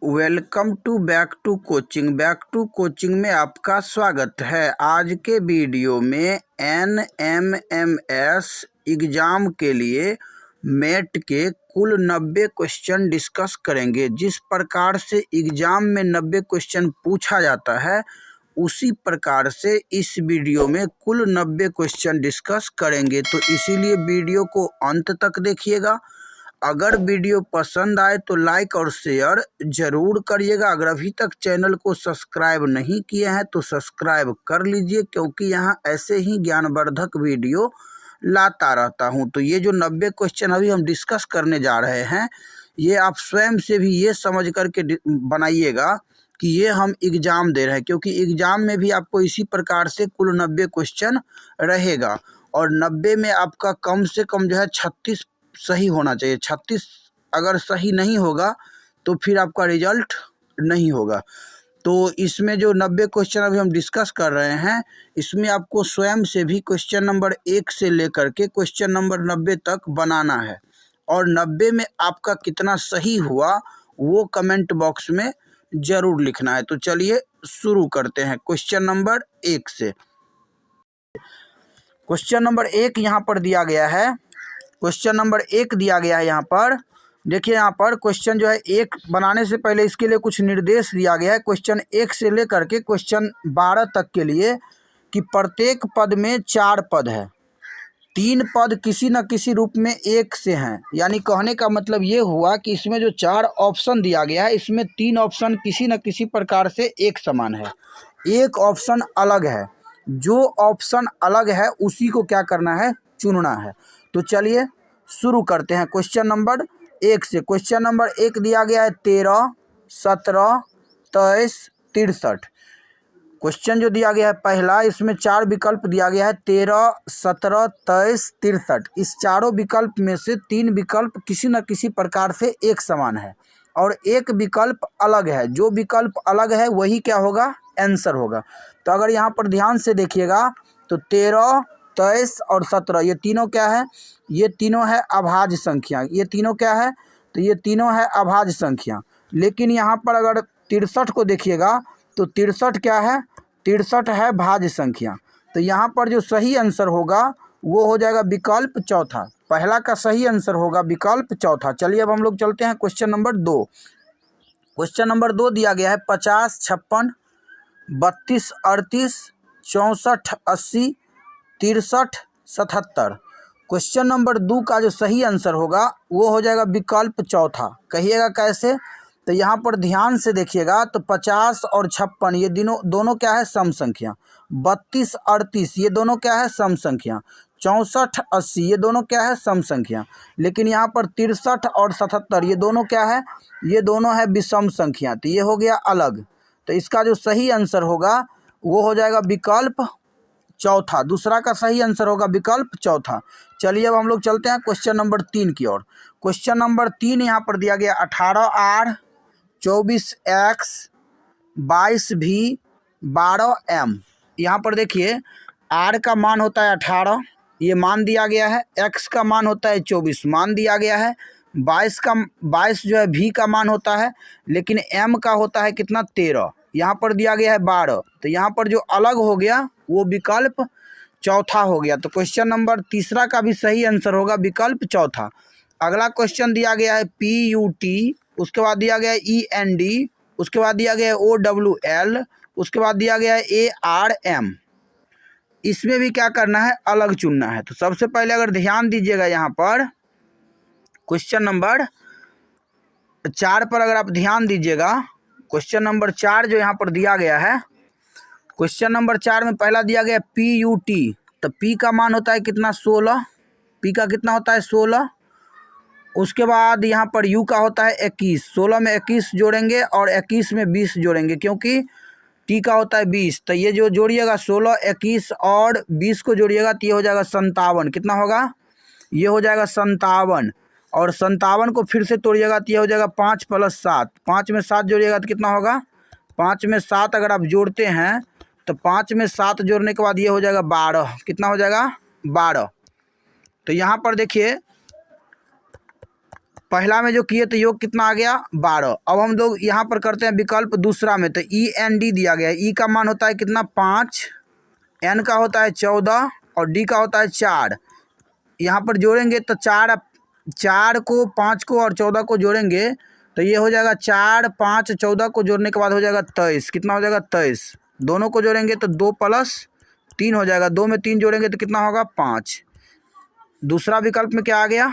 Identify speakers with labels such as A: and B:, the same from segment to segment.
A: Welcome to back to coaching में आपका स्वागत है। आज के वीडियो में NMMS एग्ज़ाम के लिए मेट के कुल 90 क्वेश्चन डिस्कस करेंगे। जिस प्रकार से एग्ज़ाम में 90 क्वेश्चन पूछा जाता है उसी प्रकार से इस वीडियो में कुल 90 क्वेश्चन डिस्कस करेंगे, तो इसीलिए वीडियो को अंत तक देखिएगा। अगर वीडियो पसंद आए तो लाइक और शेयर ज़रूर करिएगा। अगर अभी तक चैनल को सब्सक्राइब नहीं किए हैं तो सब्सक्राइब कर लीजिए, क्योंकि यहाँ ऐसे ही ज्ञानवर्धक वीडियो लाता रहता हूँ। तो ये जो 90 क्वेश्चन अभी हम डिस्कस करने जा रहे हैं, ये आप स्वयं से भी ये समझ करके बनाइएगा कि ये हम एग्ज़ाम दे रहे हैं, क्योंकि एग्ज़ाम में भी आपको इसी प्रकार से कुल 90 क्वेश्चन रहेगा और 90 में आपका कम से कम जो है 36 सही होना चाहिए। 36 अगर सही नहीं होगा तो फिर आपका रिजल्ट नहीं होगा। तो इसमें जो 90 क्वेश्चन अभी हम डिस्कस कर रहे हैं, इसमें आपको स्वयं से भी क्वेश्चन नंबर 1 से लेकर के क्वेश्चन नंबर 90 तक बनाना है और 90 में आपका कितना सही हुआ वो कमेंट बॉक्स में ज़रूर लिखना है। तो चलिए शुरू करते हैं क्वेश्चन नंबर 1 से। क्वेश्चन नंबर 1 यहाँ पर दिया गया है। क्वेश्चन नंबर 1 दिया गया है यहाँ पर। देखिए यहाँ पर क्वेश्चन जो है 1 बनाने से पहले इसके लिए कुछ निर्देश दिया गया है क्वेश्चन 1 से लेकर के क्वेश्चन 12 तक के लिए, कि प्रत्येक पद में 4 पद है, 3 पद किसी न किसी रूप में 1 से हैं। यानी कहने का मतलब ये हुआ कि इसमें जो 4 ऑप्शन दिया गया है, इसमें 3 ऑप्शन किसी न किसी प्रकार से एक समान है, एक ऑप्शन अलग है। जो ऑप्शन अलग है उसी को क्या करना है, चुनना है। तो चलिए शुरू करते हैं क्वेश्चन नंबर 1 से। क्वेश्चन नंबर 1 दिया गया है 13, 17, 23, 63। क्वेश्चन जो दिया गया है पहला, इसमें 4 विकल्प दिया गया है 13, 17, 23, 63। इस चारों विकल्प में से 3 विकल्प किसी न किसी प्रकार से एक समान है और एक विकल्प अलग है। जो विकल्प अलग है वही क्या होगा, आंसर होगा। तो अगर यहाँ पर ध्यान से देखिएगा तो 13, 23 और 17 ये तीनों क्या है, ये तीनों है अभाज्य संख्या। ये तीनों क्या है, तो ये तीनों है अभाज्य संख्या। लेकिन यहाँ पर अगर 63 को देखिएगा तो 63 क्या है, 63 है भाज्य संख्या। तो यहाँ पर जो सही आंसर होगा वो हो जाएगा विकल्प चौथा। पहला का सही आंसर होगा विकल्प चौथा। चलिए अब हम लोग चलते हैं क्वेश्चन नंबर 2। क्वेश्चन नंबर 2 दिया गया है 50, 56, 32, 38, 64, 80, 63, 77। क्वेश्चन नंबर 2 का जो सही आंसर होगा वो हो जाएगा विकल्प चौथा। कहिएगा कैसे, तो यहाँ पर ध्यान से देखिएगा तो 50 और 56 ये दोनों क्या है, सम संख्या। 32, 38 ये दोनों क्या है, सम संख्या। 64, 80 ये दोनों क्या है, सम संख्या। लेकिन यहाँ पर 63 और 77 ये दोनों क्या है, ये दोनों है विषम संख्या। तो ये हो गया अलग। तो इसका जो सही आंसर होगा वो हो जाएगा विकल्प चौथा। दूसरा का सही आंसर होगा विकल्प चौथा। चलिए अब हम लोग चलते हैं क्वेश्चन नंबर 3 की ओर। क्वेश्चन नंबर 3 यहाँ पर दिया गया 18R, 24X, 22V, 12M। यहाँ पर देखिए R का मान होता है 18, ये मान दिया गया है। X का मान होता है 24, मान दिया गया है। 22 जो है V का मान होता है, लेकिन M का होता है कितना, 13। यहाँ पर दिया गया है 12। तो यहाँ पर जो अलग हो गया वो विकल्प चौथा हो गया। तो क्वेश्चन नंबर तीसरा का भी सही आंसर होगा विकल्प चौथा। अगला क्वेश्चन दिया गया है PUT, उसके बाद दिया गया है END, उसके बाद दिया गया है OWL, उसके बाद दिया गया है ARM। इसमें भी क्या करना है, अलग चुनना है। तो सबसे पहले अगर ध्यान दीजिएगा यहाँ पर क्वेश्चन नंबर 4 पर अगर आप ध्यान दीजिएगा, क्वेश्चन नंबर 4 जो यहाँ पर दिया गया है, क्वेश्चन नंबर 4 में पहला दिया गया PUT। तो P का मान होता है कितना, 16। P का कितना होता है, 16। उसके बाद यहाँ पर U का होता है 21। 16 में 21 जोड़ेंगे और 21 में 20 जोड़ेंगे, क्योंकि T का होता है 20। तो ये जो जोड़िएगा 16, 21 और 20 को जोड़िएगा तो ये हो जाएगा 57। कितना होगा, ये हो जाएगा 57। और 57 को फिर से तोड़िएगा तो ये हो जाएगा 5 + 7। 5 में 7 जोड़िएगा तो कितना होगा, 5 में 7 अगर आप जोड़ते हैं तो 5 में 7 जोड़ने के बाद ये हो जाएगा 12। कितना हो जाएगा, 12। तो यहाँ पर देखिए पहला में जो किए तो योग कितना आ गया 12। अब हम लोग यहाँ पर करते हैं विकल्प दूसरा में, तो END दिया गया है। ई का मान होता है कितना 5, N का होता है 14 और D का होता है 4। यहाँ पर जोड़ेंगे तो 4 को 5 को और 14 को जोड़ेंगे तो ये हो जाएगा 4 5 14 को जोड़ने के बाद हो जाएगा 23। कितना हो जाएगा 23। दोनों को जोड़ेंगे तो 2 + 3 हो जाएगा। 2 में 3 जोड़ेंगे तो कितना होगा 5। दूसरा विकल्प में क्या आ गया,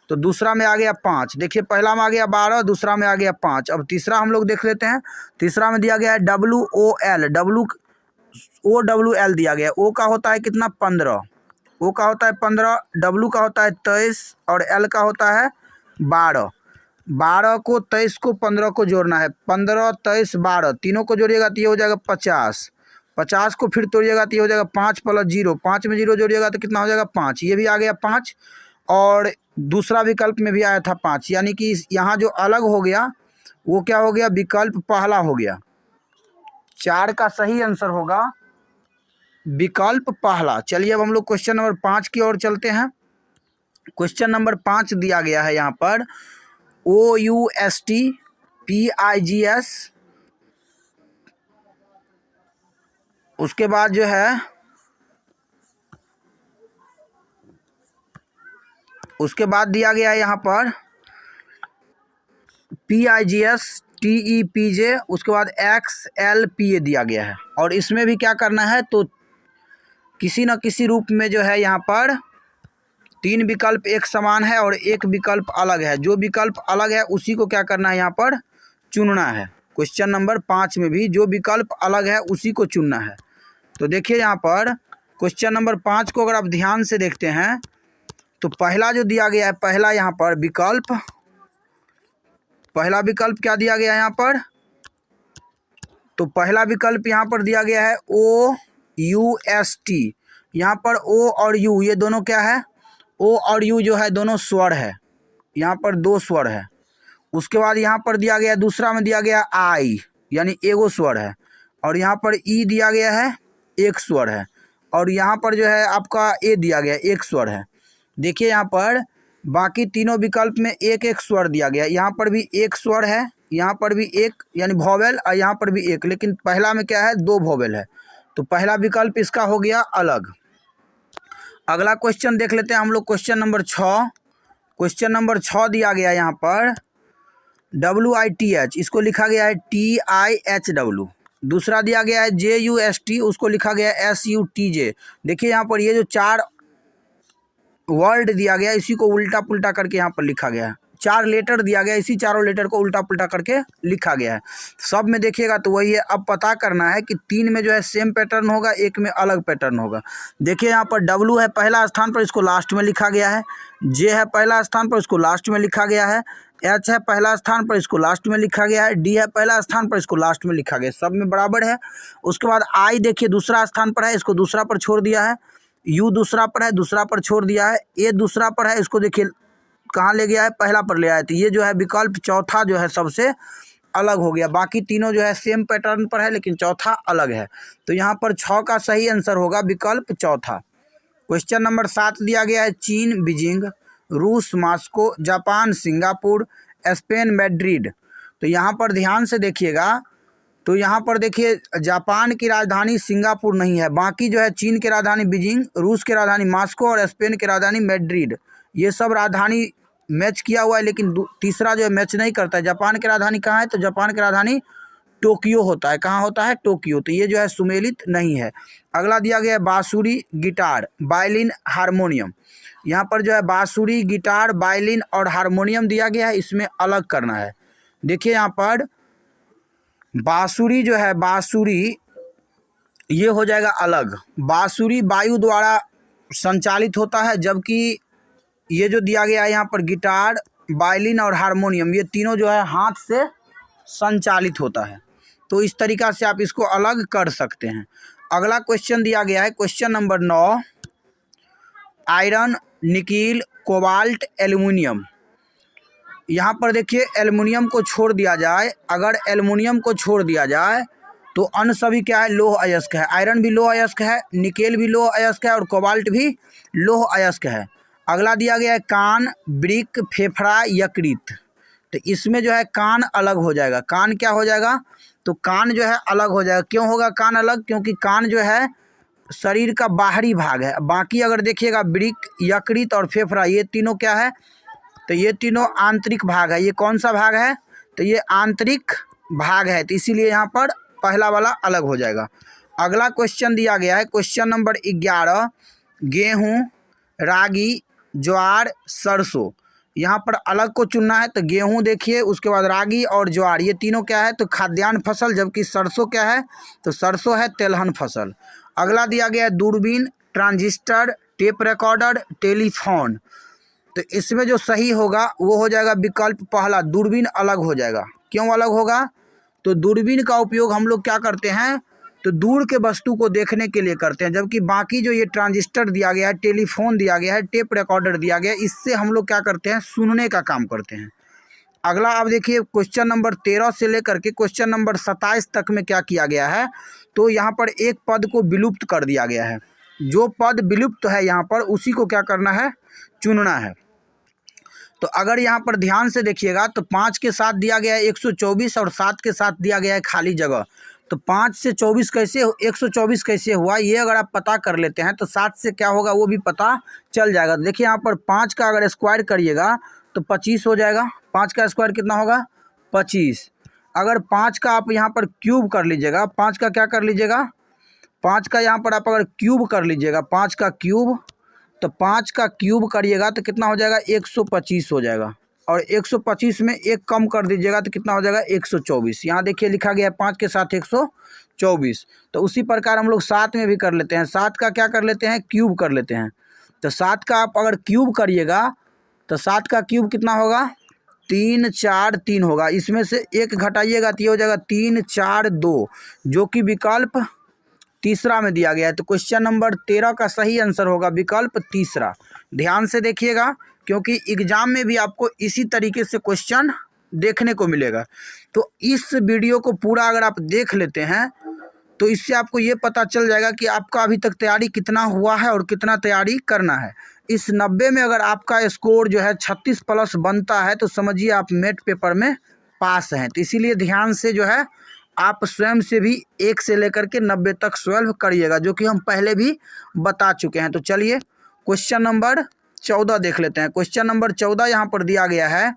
A: तो दूसरा में आ गया 5। देखिए पहला में आ गया 12, दूसरा में आ गया 5। अब तीसरा हम लोग देख लेते हैं। तीसरा में दिया गया है WOL दिया गया है। O का होता है कितना 15, O का होता है 15, W का होता है 23 और L का होता है 12। 12 को 23 को 15 को जोड़ना है। 15 23 12 तीनों को जोड़िएगा तो ये हो जाएगा 50। 50 को फिर तोड़िएगा तो ये हो जाएगा 5 + 0। 5 में 0 जोड़िएगा तो कितना हो जाएगा 5। ये भी आ गया 5 और दूसरा विकल्प में भी आया था 5। यानी कि यहाँ जो अलग हो गया वो क्या हो गया, विकल्प पहला हो गया। 4 का सही आंसर होगा विकल्प पहला। चलिए अब हम लोग क्वेश्चन नंबर 5 की ओर चलते हैं। क्वेश्चन नंबर 5 दिया गया है यहाँ पर OUSTPIGS, उसके बाद जो है उसके बाद दिया गया है यहाँ पर PIGS TEPJ, उसके बाद XLPA दिया गया है। और इसमें भी क्या करना है, तो किसी न किसी रूप में जो है यहाँ पर 3 विकल्प एक समान है और एक विकल्प अलग है। जो विकल्प अलग है उसी को क्या करना है यहाँ पर चुनना है। क्वेश्चन नंबर 5 में भी जो विकल्प अलग है उसी को चुनना है। तो देखिए यहाँ पर क्वेश्चन नंबर 5 को अगर आप ध्यान से देखते हैं तो पहला जो दिया गया है, पहला यहाँ पर विकल्प, पहला विकल्प क्या दिया गया है यहाँ पर, तो पहला विकल्प यहाँ पर दिया गया है OUST। यहाँ पर O और U ये दोनों क्या है, O और U जो है दोनों स्वर है, यहाँ पर 2 स्वर है। उसके बाद यहाँ पर दिया गया दूसरा में दिया गया I यानी एगो स्वर है और यहाँ पर E दिया गया है 1 स्वर है और यहाँ पर जो है आपका A दिया गया 1 स्वर है। देखिए यहाँ पर बाकी तीनों विकल्प में 1 स्वर दिया गया। यहाँ पर भी 1 स्वर है, यहाँ पर भी 1 यानी वोवेल और यहाँ पर भी 1, लेकिन पहला में क्या है 2 वोवेल है। तो पहला विकल्प इसका हो गया अलग। अगला क्वेश्चन देख लेते हैं हम लोग, क्वेश्चन नंबर 6। क्वेश्चन नंबर 6 दिया गया यहाँ पर WITH, इसको लिखा गया है TIHW। दूसरा दिया गया है JUST, उसको लिखा गया है SUTJ। देखिए यहाँ पर ये जो 4 वर्ड दिया गया इसी को उल्टा पुल्टा करके यहाँ पर लिखा गया है। 4 लेटर दिया गया, इसी चारों लेटर को उल्टा पुल्टा करके लिखा गया है। सब में देखिएगा तो वही है। अब पता करना है कि 3 में जो है सेम पैटर्न होगा, 1 में अलग पैटर्न होगा। देखिए यहाँ पर W है पहला स्थान पर, इसको लास्ट में लिखा गया है। J है पहला स्थान पर, इसको लास्ट में लिखा गया है। H है पहला स्थान पर, इसको लास्ट में लिखा गया है। D है पहला स्थान पर, इसको लास्ट में लिखा गया है। सब में बराबर है। उसके बाद I देखिए दूसरा स्थान पर है, इसको दूसरा पर छोड़ दिया है। U दूसरा पर है, दूसरा पर छोड़ दिया है। A दूसरा पर है, इसको देखिए कहाँ ले गया है, पहला पर ले आया। तो ये जो है विकल्प चौथा जो है सबसे अलग हो गया। बाकी तीनों जो है सेम पैटर्न पर है लेकिन चौथा अलग है। तो यहाँ पर 6 का सही आंसर होगा विकल्प चौथा। क्वेश्चन नंबर 7 दिया गया है चीन बीजिंग, रूस Moscow, Japan Singapore, Spain Madrid. तो यहाँ पर ध्यान से देखिएगा, तो यहाँ पर देखिए जापान की राजधानी सिंगापुर नहीं है, बाकी जो है चीन की राजधानी बीजिंग, रूस की राजधानी मॉस्को और स्पेन की राजधानी मैड्रिड, ये सब राजधानी मैच किया हुआ है। लेकिन तीसरा जो है मैच नहीं करता है। जापान की राजधानी कहाँ है, तो जापान की राजधानी टोक्यो होता है। कहाँ होता है, टोक्यो। तो ये जो है सुमेलित नहीं है। अगला दिया गया है बांसुरी, गिटार, वायलिन, हारमोनियम। यहाँ पर जो है बांसुरी, गिटार, वायलिन और हारमोनियम दिया गया है, इसमें अलग करना है। देखिए यहाँ पर बांसुरी जो है, बांसुरी ये हो जाएगा अलग। बांसुरी वायु द्वारा संचालित होता है, जबकि ये जो दिया गया है यहाँ पर गिटार, वायलिन और हारमोनियम, ये तीनों जो है हाथ से संचालित होता है। तो इस तरीक़ा से आप इसको अलग कर सकते हैं। अगला क्वेश्चन दिया गया है question number 9, iron, nickel, cobalt, aluminium. यहाँ पर देखिए एल्युमिनियम को छोड़ दिया जाए, अगर एल्युमिनियम को छोड़ दिया जाए तो अन्य सभी क्या है, लोह अयस्क है। आयरन भी लोह अयस्क है, निकेल भी लोह अयस्क है और कोबाल्ट भी लोह अयस्क है। अगला दिया गया है कान, वृक्क, फेफड़ा, यकृत। तो इसमें जो है कान अलग हो जाएगा। कान क्या हो जाएगा? तो कान जो है अलग हो जाएगा। क्यों होगा कान अलग? क्योंकि कान जो है शरीर का बाहरी भाग है। बाकी अगर देखिएगा वृक्क, यकृत और फेफड़ा, ये तीनों क्या है? तो ये तीनों आंतरिक भाग है। ये कौन सा भाग है? तो ये आंतरिक भाग है। तो इसीलिए यहाँ पर पहला वाला अलग हो जाएगा। अगला क्वेश्चन दिया गया है क्वेश्चन नंबर 11, गेहूँ, रागी, ज्वार, सरसों। यहाँ पर अलग को चुनना है। तो गेहूँ देखिए, उसके बाद रागी और ज्वार, ये तीनों क्या है? तो खाद्यान्न फसल। जबकि सरसों क्या है? तो सरसों है तेलहन फसल। अगला दिया गया है दूरबीन, ट्रांजिस्टर, टेप रिकॉर्डर, टेलीफोन। तो इसमें जो सही होगा वो हो जाएगा विकल्प पहला, दूरबीन अलग हो जाएगा। क्यों अलग होगा? तो दूरबीन का उपयोग हम लोग क्या करते हैं? तो दूर के वस्तु को देखने के लिए करते हैं। जबकि बाकी जो ये ट्रांजिस्टर दिया गया है, टेलीफोन दिया गया है, टेप रिकॉर्डर दिया गया है, इससे हम लोग क्या करते हैं? सुनने का काम करते हैं। अगला अब देखिए क्वेश्चन नंबर 13 से लेकर के क्वेश्चन नंबर 27 तक में क्या किया गया है? तो यहाँ पर एक पद को विलुप्त कर दिया गया है। जो पद विलुप्त है यहाँ पर उसी को क्या करना है? चुनना है। तो अगर यहाँ पर ध्यान से देखिएगा तो 5 के साथ दिया गया है 124 और 7 के साथ दिया गया है खाली जगह। तो 5 से 24 कैसे 124 कैसे हुआ, ये अगर आप पता कर लेते हैं तो 7 से क्या होगा वो भी पता चल जाएगा। देखिए यहाँ पर 5 का अगर स्क्वायर करिएगा तो 25 हो जाएगा। 5 का स्क्वायर कितना होगा? 25। अगर 5 का आप यहाँ पर क्यूब कर लीजिएगा, 5 का क्या कर लीजिएगा? 5 का यहाँ पर आप अगर क्यूब कर लीजिएगा, 5 का क्यूब, तो 5 का क्यूब करिएगा तो कितना हो जाएगा? 125 हो जाएगा। और 125 में एक कम कर दीजिएगा तो कितना हो जाएगा? 124। यहाँ देखिए लिखा गया है 5 के साथ 124। तो उसी प्रकार हम लोग 7 में भी कर लेते हैं। 7 का क्या कर लेते हैं? क्यूब कर लेते हैं। तो 7 का आप अगर क्यूब करिएगा तो 7 का क्यूब कितना होगा? 3 4 3 होगा। इसमें से एक घटाइएगा तो ये हो जाएगा 3 4 2, जो कि विकल्प तीसरा में दिया गया है। तो क्वेश्चन नंबर 13 का सही आंसर होगा विकल्प तीसरा। ध्यान से देखिएगा क्योंकि एग्जाम में भी आपको इसी तरीके से क्वेश्चन देखने को मिलेगा। तो इस वीडियो को पूरा अगर आप देख लेते हैं तो इससे आपको ये पता चल जाएगा कि आपका अभी तक तैयारी कितना हुआ है और कितना तैयारी करना है। इस 90 में अगर आपका स्कोर जो है 36 प्लस बनता है तो समझिए आप मेट पेपर में पास हैं। तो इसीलिए ध्यान से जो है आप स्वयं से भी 1 से लेकर के 90 तक सॉल्व करिएगा, जो कि हम पहले भी बता चुके हैं। तो चलिए क्वेश्चन नंबर 14 देख लेते हैं। क्वेश्चन नंबर 14 यहाँ पर दिया गया है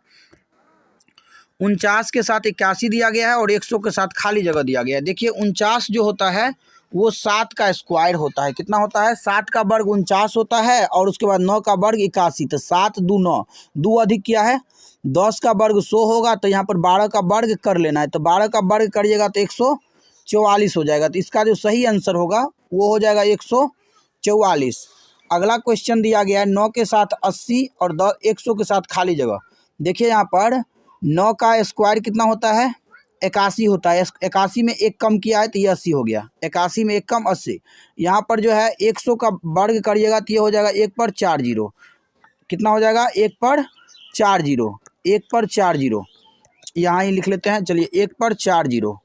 A: 49 के साथ 81 दिया गया है और 100 के साथ खाली जगह दिया गया है। देखिए 49 जो होता है वो 7 का स्क्वायर होता है। कितना होता है? 7 का वर्ग 49 होता है और उसके बाद 9 का वर्ग 81। तो 7 2 9, 2 अधिक क्या है? 10 का वर्ग 100 होगा। तो यहाँ पर 12 का वर्ग कर लेना है। तो 12 का वर्ग करिएगा तो 144 हो जाएगा। तो इसका जो सही आंसर होगा वो हो जाएगा 144। अगला क्वेश्चन दिया गया है 9 के साथ 80 और 100 के साथ खाली जगह। देखिए यहाँ पर 9 का स्क्वायर कितना होता है? 81 होता है। 81 में एक कम किया है तो ये 80 हो गया। 81 में एक कम 80। यहाँ पर जो है 100 का वर्ग करिएगा तो ये हो जाएगा 1 पर 4 जीरो। कितना हो जाएगा? 1 पर 4 जीरो। 1 पर 4 जीरो यहाँ ही लिख लेते हैं। चलिए 1 पर 4 जीरो,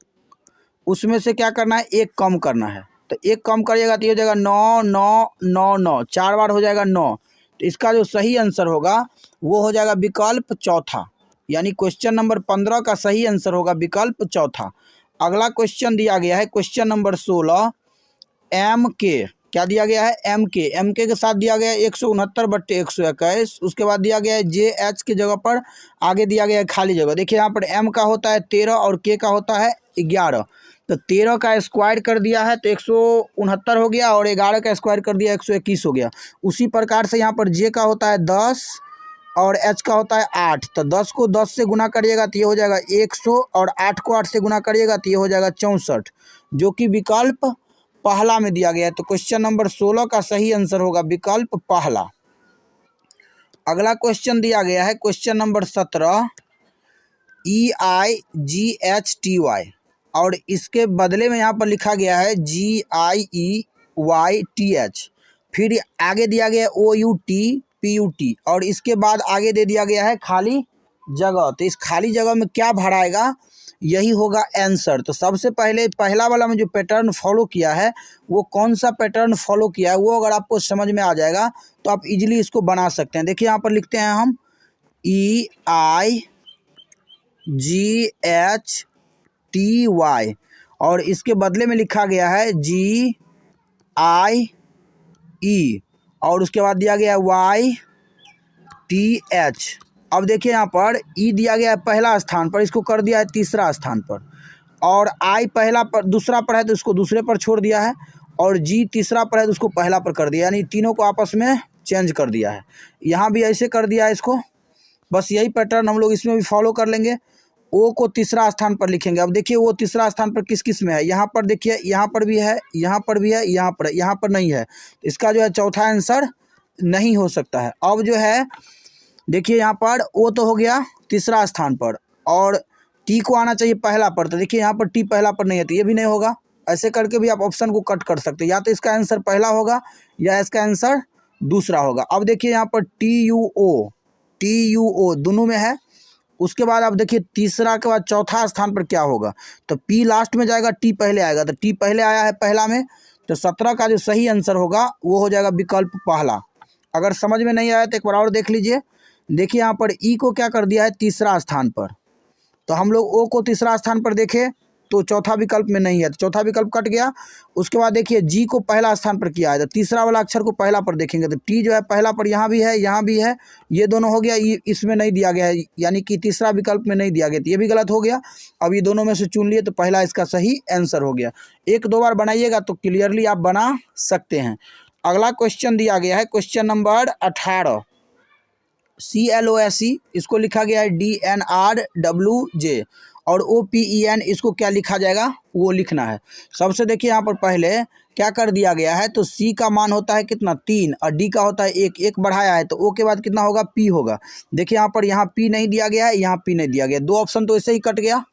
A: उसमें से क्या करना है? 1 कम करना है। तो 1 कम करिएगा तो ये हो जाएगा 9 9 9 9, 4 बार हो जाएगा 9। तो इसका जो सही आंसर होगा वो हो जाएगा विकल्प चौथा, यानी क्वेश्चन नंबर 15 का सही आंसर होगा विकल्प चौथा। अगला क्वेश्चन दिया गया है क्वेश्चन नंबर 16, एम के। क्या दिया गया है? एम के के साथ दिया गया है 169/121। उसके बाद दिया गया है जे एच के जगह पर आगे दिया गया है खाली जगह। देखिए यहाँ पर एम का होता है 13 और के का होता है 11। तो 13 का स्क्वायर कर दिया है तो 169 हो गया और 11 का स्क्वायर कर दिया 121 हो गया। उसी प्रकार से यहाँ पर जे का होता है 10 और एच का होता है 8। तो 10 को 10 से गुना करिएगा तो ये हो जाएगा 100 और 8 को 8 से गुना करिएगा तो ये हो जाएगा 64, जो कि विकल्प पहला में दिया गया है। तो क्वेश्चन नंबर 16 का सही आंसर होगा विकल्प पहला। अगला क्वेश्चन दिया गया है क्वेश्चन नंबर 17, EIGHTY और इसके बदले में यहाँ पर लिखा गया है GIEYTH। फिर आगे दिया गया है OUTPUT और इसके बाद आगे दे दिया गया है खाली जगह। तो इस खाली जगह में क्या भराएगा यही होगा आंसर। तो सबसे पहले पहला वाला में जो पैटर्न फॉलो किया है वो कौन सा पैटर्न फॉलो किया है वो अगर आपको समझ में आ जाएगा तो आप इजीली इसको बना सकते हैं। देखिए यहाँ पर लिखते हैं हम EIGHTY और इसके बदले में लिखा गया है GIE और उसके बाद दिया गया है YTH। अब देखिए यहाँ पर E दिया गया है पहला स्थान पर, इसको कर दिया है तीसरा स्थान पर, और I पहला पर दूसरा पर है तो इसको दूसरे पर छोड़ दिया है, और G तीसरा पर है तो उसको पहला पर कर दिया, यानी तीनों को आपस में चेंज कर दिया है। यहाँ भी ऐसे कर दिया है इसको। बस यही पैटर्न हम लोग इसमें भी फॉलो कर लेंगे। O को तीसरा स्थान पर लिखेंगे। अब देखिए वो तीसरा स्थान पर किस किस में है, यहाँ पर देखिए, यहाँ पर भी है, यहाँ पर भी है, यहाँ पर नहीं है। इसका जो है चौथा आंसर नहीं हो सकता है। अब जो है देखिए यहाँ पर O तो हो गया तीसरा स्थान पर और T को आना चाहिए पहला पर, तो देखिए यहाँ पर T पहला पर नहीं है तो ये भी नहीं होगा। ऐसे करके भी आप ऑप्शन को कट कर सकते हैं, या तो इसका आंसर पहला होगा या इसका आंसर दूसरा होगा। अब देखिए यहाँ पर TUO दोनों में है। उसके बाद आप देखिए तीसरा के बाद चौथा स्थान पर क्या होगा, तो P लास्ट में जाएगा, T पहले आएगा, तो T पहले आया है पहला में, तो 17 का जो सही आंसर होगा वो हो जाएगा विकल्प पहला। अगर समझ में नहीं आया तो एक बार और देख लीजिए। देखिए यहाँ पर E को क्या कर दिया है तीसरा स्थान पर, तो हम लोग O को तीसरा स्थान पर देखें तो चौथा विकल्प में नहीं है, तो चौथा विकल्प कट गया। उसके बाद देखिए G को पहला स्थान पर किया है, तो तीसरा वाला अक्षर को पहला पर देखेंगे तो T जो है पहला पर यहाँ भी है, यहाँ भी है, ये दोनों हो गया, ये इसमें नहीं दिया गया है, यानी कि तीसरा विकल्प में नहीं दिया गया, तो ये भी गलत हो गया। अब ये दोनों में से चुन लिए तो पहला इसका सही आंसर हो गया। एक दो बार बनाइएगा तो क्लियरली आप बना सकते हैं। अगला क्वेश्चन दिया गया है क्वेश्चन नंबर 18 CLOSE, इसको लिखा गया है DNRWJ और OPEN, इसको क्या लिखा जाएगा वो लिखना है। सबसे देखिए यहाँ पर पहले क्या कर दिया गया है, तो C का मान होता है कितना 3 और D का होता है 1, 1 बढ़ाया है तो O के बाद कितना होगा P होगा। देखिए यहाँ पर यहाँ P नहीं दिया गया है, यहाँ P नहीं दिया गया, दो ऑप्शन तो ऐसे ही कट गया।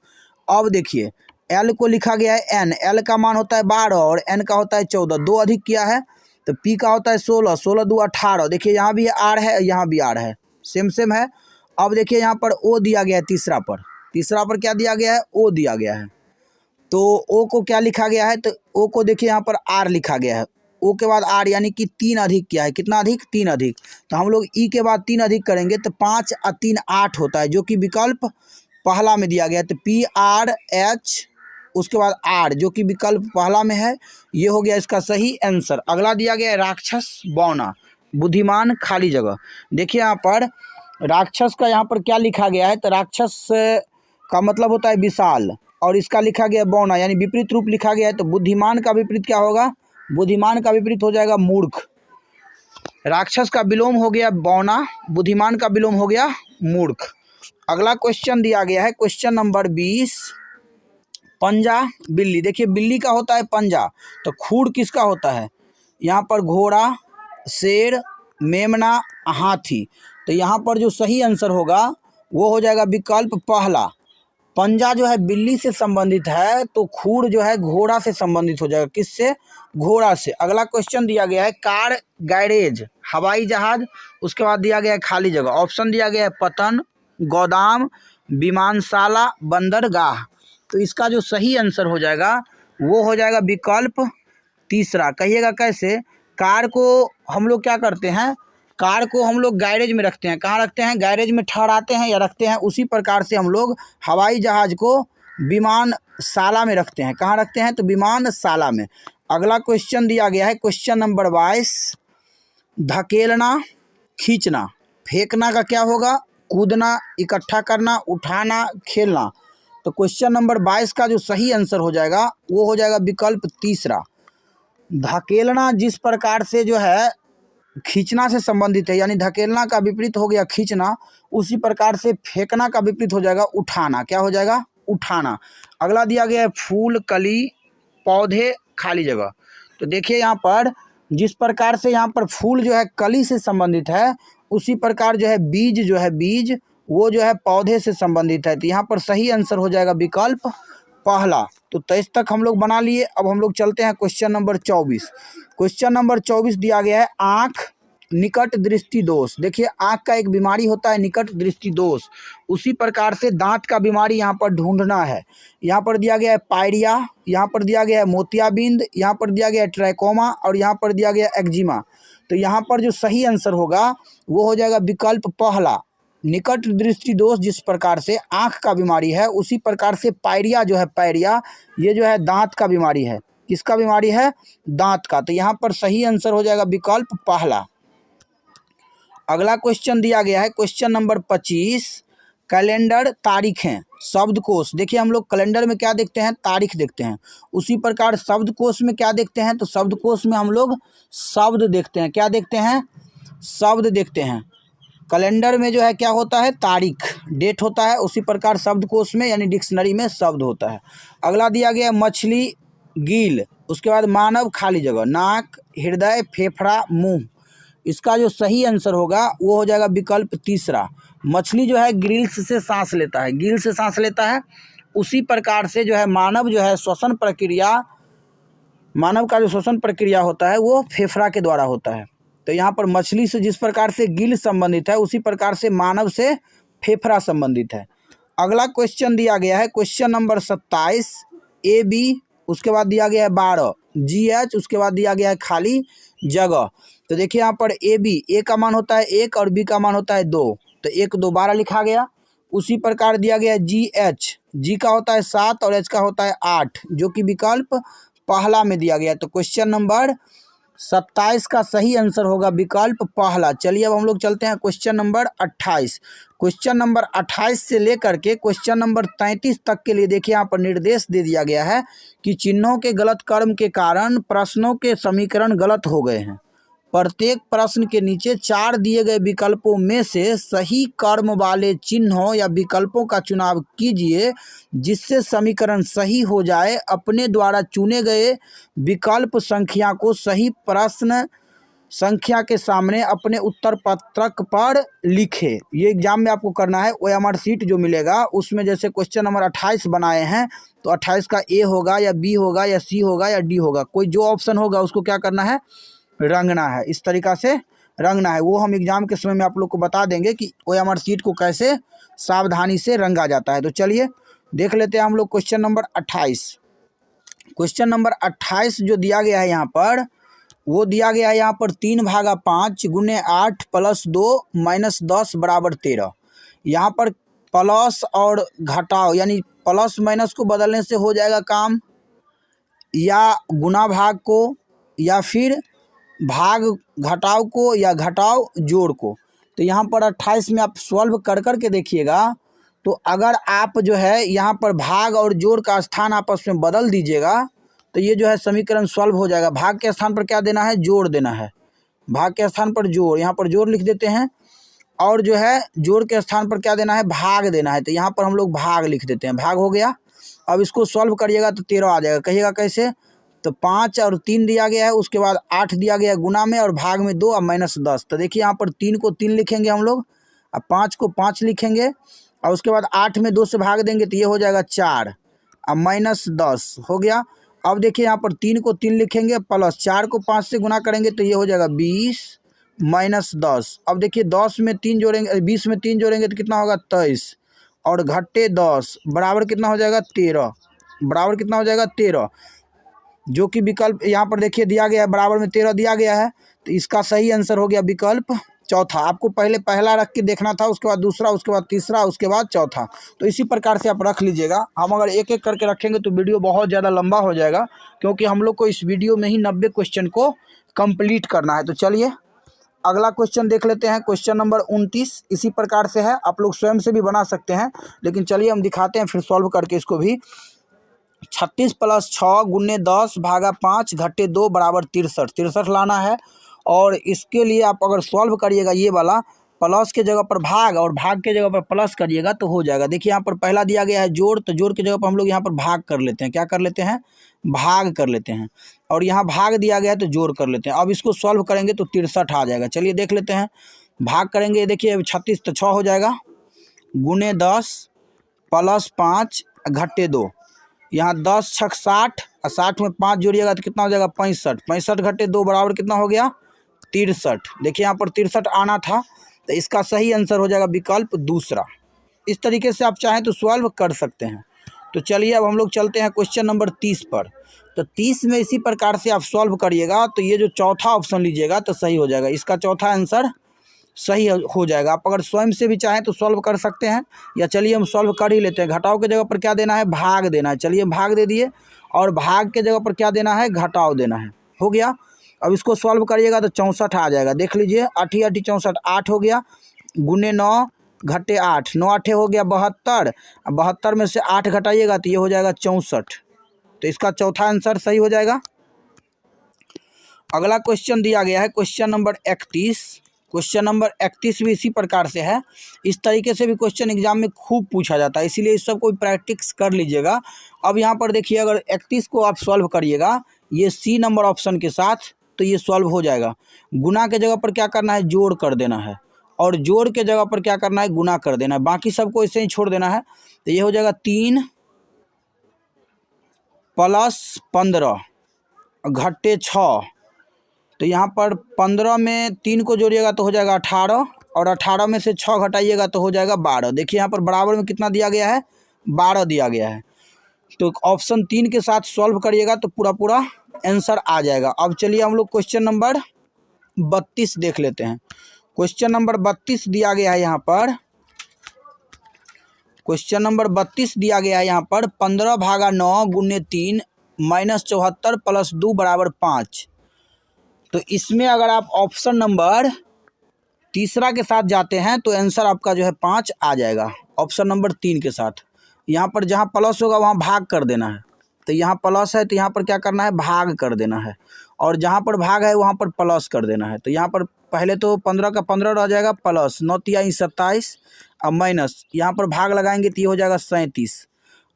A: अब देखिए L को लिखा गया है N, L का मान होता है 12 और N का होता है 14, दो अधिक किया है तो P का होता है 16, 16 2 18। देखिए यहाँ भी R है, यहाँ भी R है, सेम है। अब देखिए यहाँ पर O दिया गया है तीसरा पर, तीसरा पर क्या दिया गया है O दिया गया है, तो O को क्या लिखा गया है, तो O को देखिए यहाँ पर R लिखा गया है, O के बाद R यानी कि 3 अधिक किया है, कितना अधिक 3 अधिक, तो हम लोग E के बाद 3 अधिक करेंगे तो 5 और 3 8 होता है, जो कि विकल्प पहला में दिया गया है। तो PRH उसके बाद R जो कि विकल्प पहला में है, ये हो गया इसका सही आंसर। अगला दिया गया है राक्षस बौना बुद्धिमान खाली जगह। देखिए यहाँ पर राक्षस का यहाँ पर क्या लिखा गया है, तो राक्षस का मतलब होता है विशाल और इसका लिखा गया बौना यानी विपरीत रूप लिखा गया है, तो बुद्धिमान का विपरीत क्या होगा, बुद्धिमान का विपरीत हो जाएगा मूर्ख। राक्षस का विलोम हो गया बौना, बुद्धिमान का विलोम हो गया मूर्ख। अगला क्वेश्चन दिया गया है क्वेश्चन नंबर 20 पंजा बिल्ली। देखिए बिल्ली का होता है पंजा, तो खूर किसका होता है, यहाँ पर घोड़ा, शेर, मेमना, हाथी, तो यहाँ पर जो सही आंसर होगा वो हो जाएगा विकल्प पहला। पंजा जो है बिल्ली से संबंधित है तो खूर जो है घोड़ा से संबंधित हो जाएगा, किससे, घोड़ा से। अगला क्वेश्चन दिया गया है कार गैरेज हवाई जहाज, उसके बाद दिया गया है खाली जगह। ऑप्शन दिया गया है पतन, गोदाम, विमानशाला, बंदरगाह, तो इसका जो सही आंसर हो जाएगा वो हो जाएगा विकल्प तीसरा। कहिएगा कैसे, कार को हम लोग क्या करते हैं, कार को हम लोग गैरेज में रखते हैं, कहाँ रखते हैं, गैरेज में ठहराते हैं या रखते हैं, उसी प्रकार से हम लोग हवाई जहाज को विमानशाला में रखते हैं, कहाँ रखते हैं, तो विमानशाला में। अगला क्वेश्चन दिया गया है क्वेश्चन नंबर 22 धकेलना खींचना। फेंकना का क्या होगा, कूदना, इकट्ठा करना, उठाना, खेलना, तो क्वेश्चन नंबर 22 का जो सही आंसर हो जाएगा वो हो जाएगा विकल्प तीसरा। धकेलना जिस प्रकार से जो है खींचना से संबंधित है, यानी धकेलना का विपरीत हो गया खींचना, उसी प्रकार से फेंकना का विपरीत हो जाएगा उठाना, क्या हो जाएगा, उठाना। अगला दिया गया है फूल, कली, पौधे, खाली जगह। तो देखिए यहाँ पर जिस प्रकार से यहाँ पर फूल जो है कली से संबंधित है, उसी प्रकार जो है बीज वो जो है पौधे से संबंधित है, तो यहाँ पर सही आंसर हो जाएगा विकल्प पहला। तो 23 तक हम लोग बना लिए। अब हम लोग चलते हैं क्वेश्चन नंबर 24। क्वेश्चन नंबर 24 दिया गया है आँख निकट दृष्टि दोष। देखिए आँख का एक बीमारी होता है निकट दृष्टि दोष, उसी प्रकार से दांत का बीमारी यहाँ पर ढूंढना है। यहाँ पर दिया गया है पायरिया, यहाँ पर दिया गया है मोतियाबिंद, यहाँ पर दिया गया है ट्राइकोमा और यहाँ पर दिया गया एक्जिमा। तो यहाँ पर जो सही आंसर होगा वो हो जाएगा विकल्प पहला, निकट दृष्टि दोष। जिस प्रकार से आँख का बीमारी है उसी प्रकार से पायरिया जो है, पायरिया ये जो है दांत का बीमारी है। किसका बीमारी है? दांत का। तो यहाँ पर सही आंसर हो जाएगा विकल्प पहला। अगला क्वेश्चन दिया गया है क्वेश्चन नंबर 25, कैलेंडर तारीखें शब्दकोश। देखिए हम लोग कैलेंडर में क्या देखते हैं? तारीख देखते हैं। उसी प्रकार शब्दकोश में क्या देखते हैं? तो शब्दकोश में हम लोग शब्द देखते हैं। क्या देखते हैं? शब्द देखते हैं। कैलेंडर में जो है क्या होता है? तारीख, डेट होता है। उसी प्रकार शब्दकोश में यानी डिक्शनरी में शब्द होता है। अगला दिया गया है मछली गिल, उसके बाद मानव खाली जगह, नाक, हृदय, फेफड़ा, मुंह। इसका जो सही आंसर होगा वो हो जाएगा विकल्प तीसरा। मछली जो है ग्रिल्स से सांस लेता है, गिल से सांस लेता है। उसी प्रकार से जो है मानव जो है श्वसन प्रक्रिया, मानव का जो श्वसन प्रक्रिया होता है वो फेफड़ा के द्वारा होता है। तो यहाँ पर मछली से जिस प्रकार से गिल संबंधित है उसी प्रकार से मानव से फेफड़ा संबंधित है। अगला क्वेश्चन दिया गया है क्वेश्चन नंबर 27, AB, उसके बाद दिया गया है 12, GH, उसके बाद दिया गया है खाली जगह। तो देखिए यहाँ पर ए का मान होता है 1 और B का मान होता है 2, तो 1 2 12 लिखा गया। उसी प्रकार दिया गया है GH, G का होता है 7 और H का होता है 8, जो कि विकल्प पहला में दिया गया है। तो क्वेश्चन नंबर 27 का सही आंसर होगा विकल्प पहला। चलिए अब हम लोग चलते हैं क्वेश्चन नंबर 28। क्वेश्चन नंबर 28 से लेकर के क्वेश्चन नंबर 33 तक के लिए देखिए यहाँ पर निर्देश दे दिया गया है कि चिन्हों के गलत क्रम के कारण प्रश्नों के समीकरण गलत हो गए हैं। प्रत्येक प्रश्न के नीचे 4 दिए गए विकल्पों में से सही क्रम वाले चिन्हों या विकल्पों का चुनाव कीजिए जिससे समीकरण सही हो जाए। अपने द्वारा चुने गए विकल्प संख्या को सही प्रश्न संख्या के सामने अपने उत्तर पत्रक पर लिखे। ये एग्जाम में आपको करना है। OMR शीट जो मिलेगा उसमें जैसे क्वेश्चन नंबर 28 बनाए हैं तो 28 का A होगा या B होगा या C होगा या D होगा, कोई जो ऑप्शन होगा उसको क्या करना है? रंगना है। इस तरीक़ा से रंगना है। वो हम एग्ज़ाम के समय में आप लोग को बता देंगे कि OMR शीट को कैसे सावधानी से रंगा जाता है। तो चलिए देख लेते हैं हम लोग क्वेश्चन नंबर 28। क्वेश्चन नंबर 28 जो दिया गया है यहाँ पर, वो दिया गया है यहाँ पर 3/5 गुने 8 + 2 - 10 = 13। यहाँ पर प्लस और घटाओ यानी प्लस माइनस को बदलने से हो जाएगा काम, या गुना भाग को, या फिर भाग घटाव को, या घटाव जोड़ को। तो यहाँ पर 28 में आप सॉल्व कर कर के देखिएगा। तो अगर आप जो है यहाँ पर भाग और जोड़ का स्थान आपस में बदल दीजिएगा तो ये जो है समीकरण सॉल्व हो जाएगा। भाग के स्थान पर क्या देना है? जोड़ देना है। भाग के स्थान पर जोड़, यहाँ पर जोड़ लिख देते हैं। और जो है जोड़ के स्थान पर क्या देना है? भाग देना है। तो यहाँ पर हम लोग भाग लिख देते हैं। भाग हो गया। अब इसको सॉल्व करिएगा तो 13 आ जाएगा। कहिएगा कैसे? तो 5 और 3 दिया गया है, उसके बाद 8 दिया गया है गुना में, और भाग में 2 और -10। तो देखिए यहाँ पर 3 को 3 लिखेंगे हम लोग, अब 5 को 5 लिखेंगे, और उसके बाद 8 में 2 से भाग देंगे तो ये हो जाएगा 4 और -10 हो गया। अब देखिए यहाँ पर 3 को 3 लिखेंगे प्लस 4 को 5 से गुना करेंगे तो ये हो जाएगा 20 -10। अब देखिए 10 में 3 जोड़ेंगे, 20 में 3 जोड़ेंगे तो कितना होगा? 23 और घटे 10 बराबर कितना हो जाएगा? 13। बराबर कितना हो जाएगा? 13, जो कि विकल्प यहाँ पर देखिए दिया गया है, बराबर में 13 दिया गया है। तो इसका सही आंसर हो गया विकल्प चौथा। आपको पहले पहला रख के देखना था, उसके बाद दूसरा, उसके बाद तीसरा, उसके बाद चौथा। तो इसी प्रकार से आप रख लीजिएगा। हम अगर एक एक करके रखेंगे तो वीडियो बहुत ज़्यादा लंबा हो जाएगा, क्योंकि हम लोग को इस वीडियो में ही 90 क्वेश्चन को कंप्लीट करना है। तो चलिए अगला क्वेश्चन देख लेते हैं। क्वेश्चन नंबर 29 इसी प्रकार से है, आप लोग स्वयं से भी बना सकते हैं, लेकिन चलिए हम दिखाते हैं फिर सॉल्व करके इसको भी। 36 + 6 गुने 10/5 घटे 2 = 63। 63 लाना है। और इसके लिए आप अगर सॉल्व करिएगा ये वाला, प्लस के जगह पर भाग और भाग के जगह पर प्लस करिएगा तो हो जाएगा। देखिए यहाँ पर पहला दिया गया है जोड़, तो जोड़ की जगह पर हम लोग यहाँ पर भाग कर लेते हैं। क्या कर लेते हैं? भाग कर लेते हैं। और यहाँ भाग दिया गया है तो जोड़ कर लेते हैं। अब इसको सॉल्व करेंगे तो 63 आ जाएगा। चलिए देख लेते हैं। भाग करेंगे, देखिए 36 तो 6 हो जाएगा, गुने 10 + 5 घटे 2। यहाँ 10 × 60 और 60 में 5 जोड़िएगा तो कितना हो जाएगा? 65। 65 घटे 2 बराबर कितना हो गया? 63। देखिए यहाँ पर 63 आना था, तो इसका सही आंसर हो जाएगा विकल्प दूसरा। इस तरीके से आप चाहें तो सॉल्व कर सकते हैं। तो चलिए अब हम लोग चलते हैं क्वेश्चन नंबर 30 पर। तो 30 में इसी प्रकार से आप सॉल्व करिएगा, तो ये जो चौथा ऑप्शन लीजिएगा तो सही हो जाएगा। इसका चौथा आंसर सही हो जाएगा। आप अगर स्वयं से भी चाहें तो सॉल्व कर सकते हैं, या चलिए हम सॉल्व कर ही लेते हैं। घटाव के जगह पर क्या देना है, भाग देना है। चलिए भाग दे दिए, और भाग के जगह पर क्या देना है, घटाव देना है। हो गया। अब इसको सॉल्व करिएगा तो 64 आ जाएगा। देख लीजिए, 8 8 64, 8 हो गया, गुने 9 घटे 8, 9 8 हो गया 72। 72 में से 8 घटाइएगा तो ये हो जाएगा 64। तो इसका चौथा आंसर सही हो जाएगा। अगला क्वेश्चन दिया गया है क्वेश्चन नंबर 31। क्वेश्चन नंबर 31 भी इसी प्रकार से है। इस तरीके से भी क्वेश्चन एग्जाम में खूब पूछा जाता है, इसीलिए इस सब को प्रैक्टिस कर लीजिएगा। अब यहाँ पर देखिए, अगर 31 को आप सॉल्व करिएगा ये सी नंबर ऑप्शन के साथ, तो ये सॉल्व हो जाएगा। गुना के जगह पर क्या करना है, जोड़ कर देना है, और जोड़ के जगह पर क्या करना है, गुना कर देना है। बाकी सबको ऐसे ही छोड़ देना है। तो ये हो जाएगा 3 + 15 घटे 6। तो यहाँ पर 15 में 3 को जोड़िएगा तो हो जाएगा 18, और 18 में से 6 घटाइएगा तो हो जाएगा 12। देखिए यहाँ पर बराबर में कितना दिया गया है, 12 दिया गया है। तो ऑप्शन 3 के साथ सॉल्व करिएगा तो पूरा पूरा आंसर आ जाएगा। अब चलिए हम लोग क्वेश्चन नंबर 32 देख लेते हैं। क्वेश्चन नंबर 32 दिया गया है यहाँ पर। क्वेश्चन नंबर 32 दिया गया है यहाँ पर, 15/9 गुने 3 -74 + 2 = 5। तो इसमें अगर आप ऑप्शन नंबर तीसरा के साथ जाते हैं तो आंसर आपका जो है 5 आ जाएगा। ऑप्शन नंबर 3 के साथ यहाँ पर जहाँ प्लस होगा वहाँ भाग कर देना है। तो यहाँ प्लस है तो यहाँ पर क्या करना है, भाग कर देना है, और जहाँ पर भाग है वहाँ पर प्लस कर देना है। तो यहाँ पर पहले तो 15 का 15 रह जाएगा, प्लस 9 × 27, अब माइनस यहाँ पर भाग लगाएंगे तो ये हो जाएगा 37।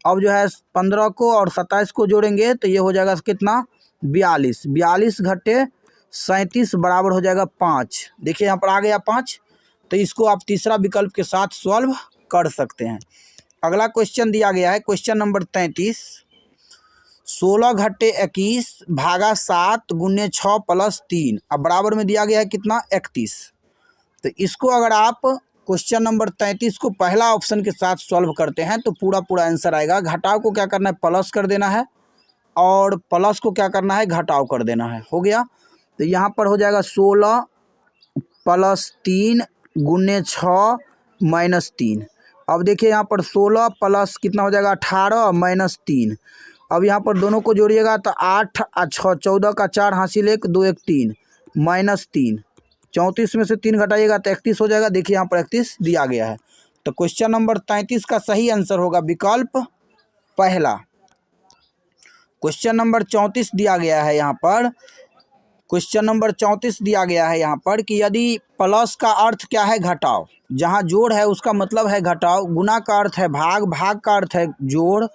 A: अब जो है 15 को और 27 को जोड़ेंगे तो ये हो जाएगा कितना, 42। 42 घटे 37 बराबर हो जाएगा 5। देखिए यहाँ पर आ गया 5। तो इसको आप तीसरा विकल्प के साथ सॉल्व कर सकते हैं। अगला क्वेश्चन दिया गया है क्वेश्चन नंबर 33। 16 घटे 21 भागा 7 गुने 6 + 3, अब बराबर में दिया गया है कितना, 31। तो इसको अगर आप क्वेश्चन नंबर 33 को पहला ऑप्शन के साथ सॉल्व करते हैं तो पूरा पूरा आंसर आएगा। घटाव को क्या करना है, प्लस कर देना है, और प्लस को क्या करना है, घटाव कर देना है। हो गया। तो यहाँ पर हो जाएगा 16 + 3 गुने 6 - 3। अब देखिए यहाँ पर 16 प्लस कितना हो जाएगा, 18 - 3। अब यहाँ पर दोनों को जोड़िएगा तो 8 और 6, 14 का 4 हासिल 1, 2 1 3 -3। 34 में से 3 घटाइएगा तो 31 हो जाएगा। देखिए यहाँ पर 31 दिया गया है। तो क्वेश्चन नंबर 33 का सही आंसर होगा विकल्प पहला। क्वेश्चन नंबर 34 दिया गया है यहाँ पर। क्वेश्चन नंबर 34 दिया गया है यहाँ पर कि यदि प्लस का अर्थ क्या है, घटाव, जहाँ जोड़ है उसका मतलब है घटाव, गुना का अर्थ है भाग, भाग का अर्थ है जोड़,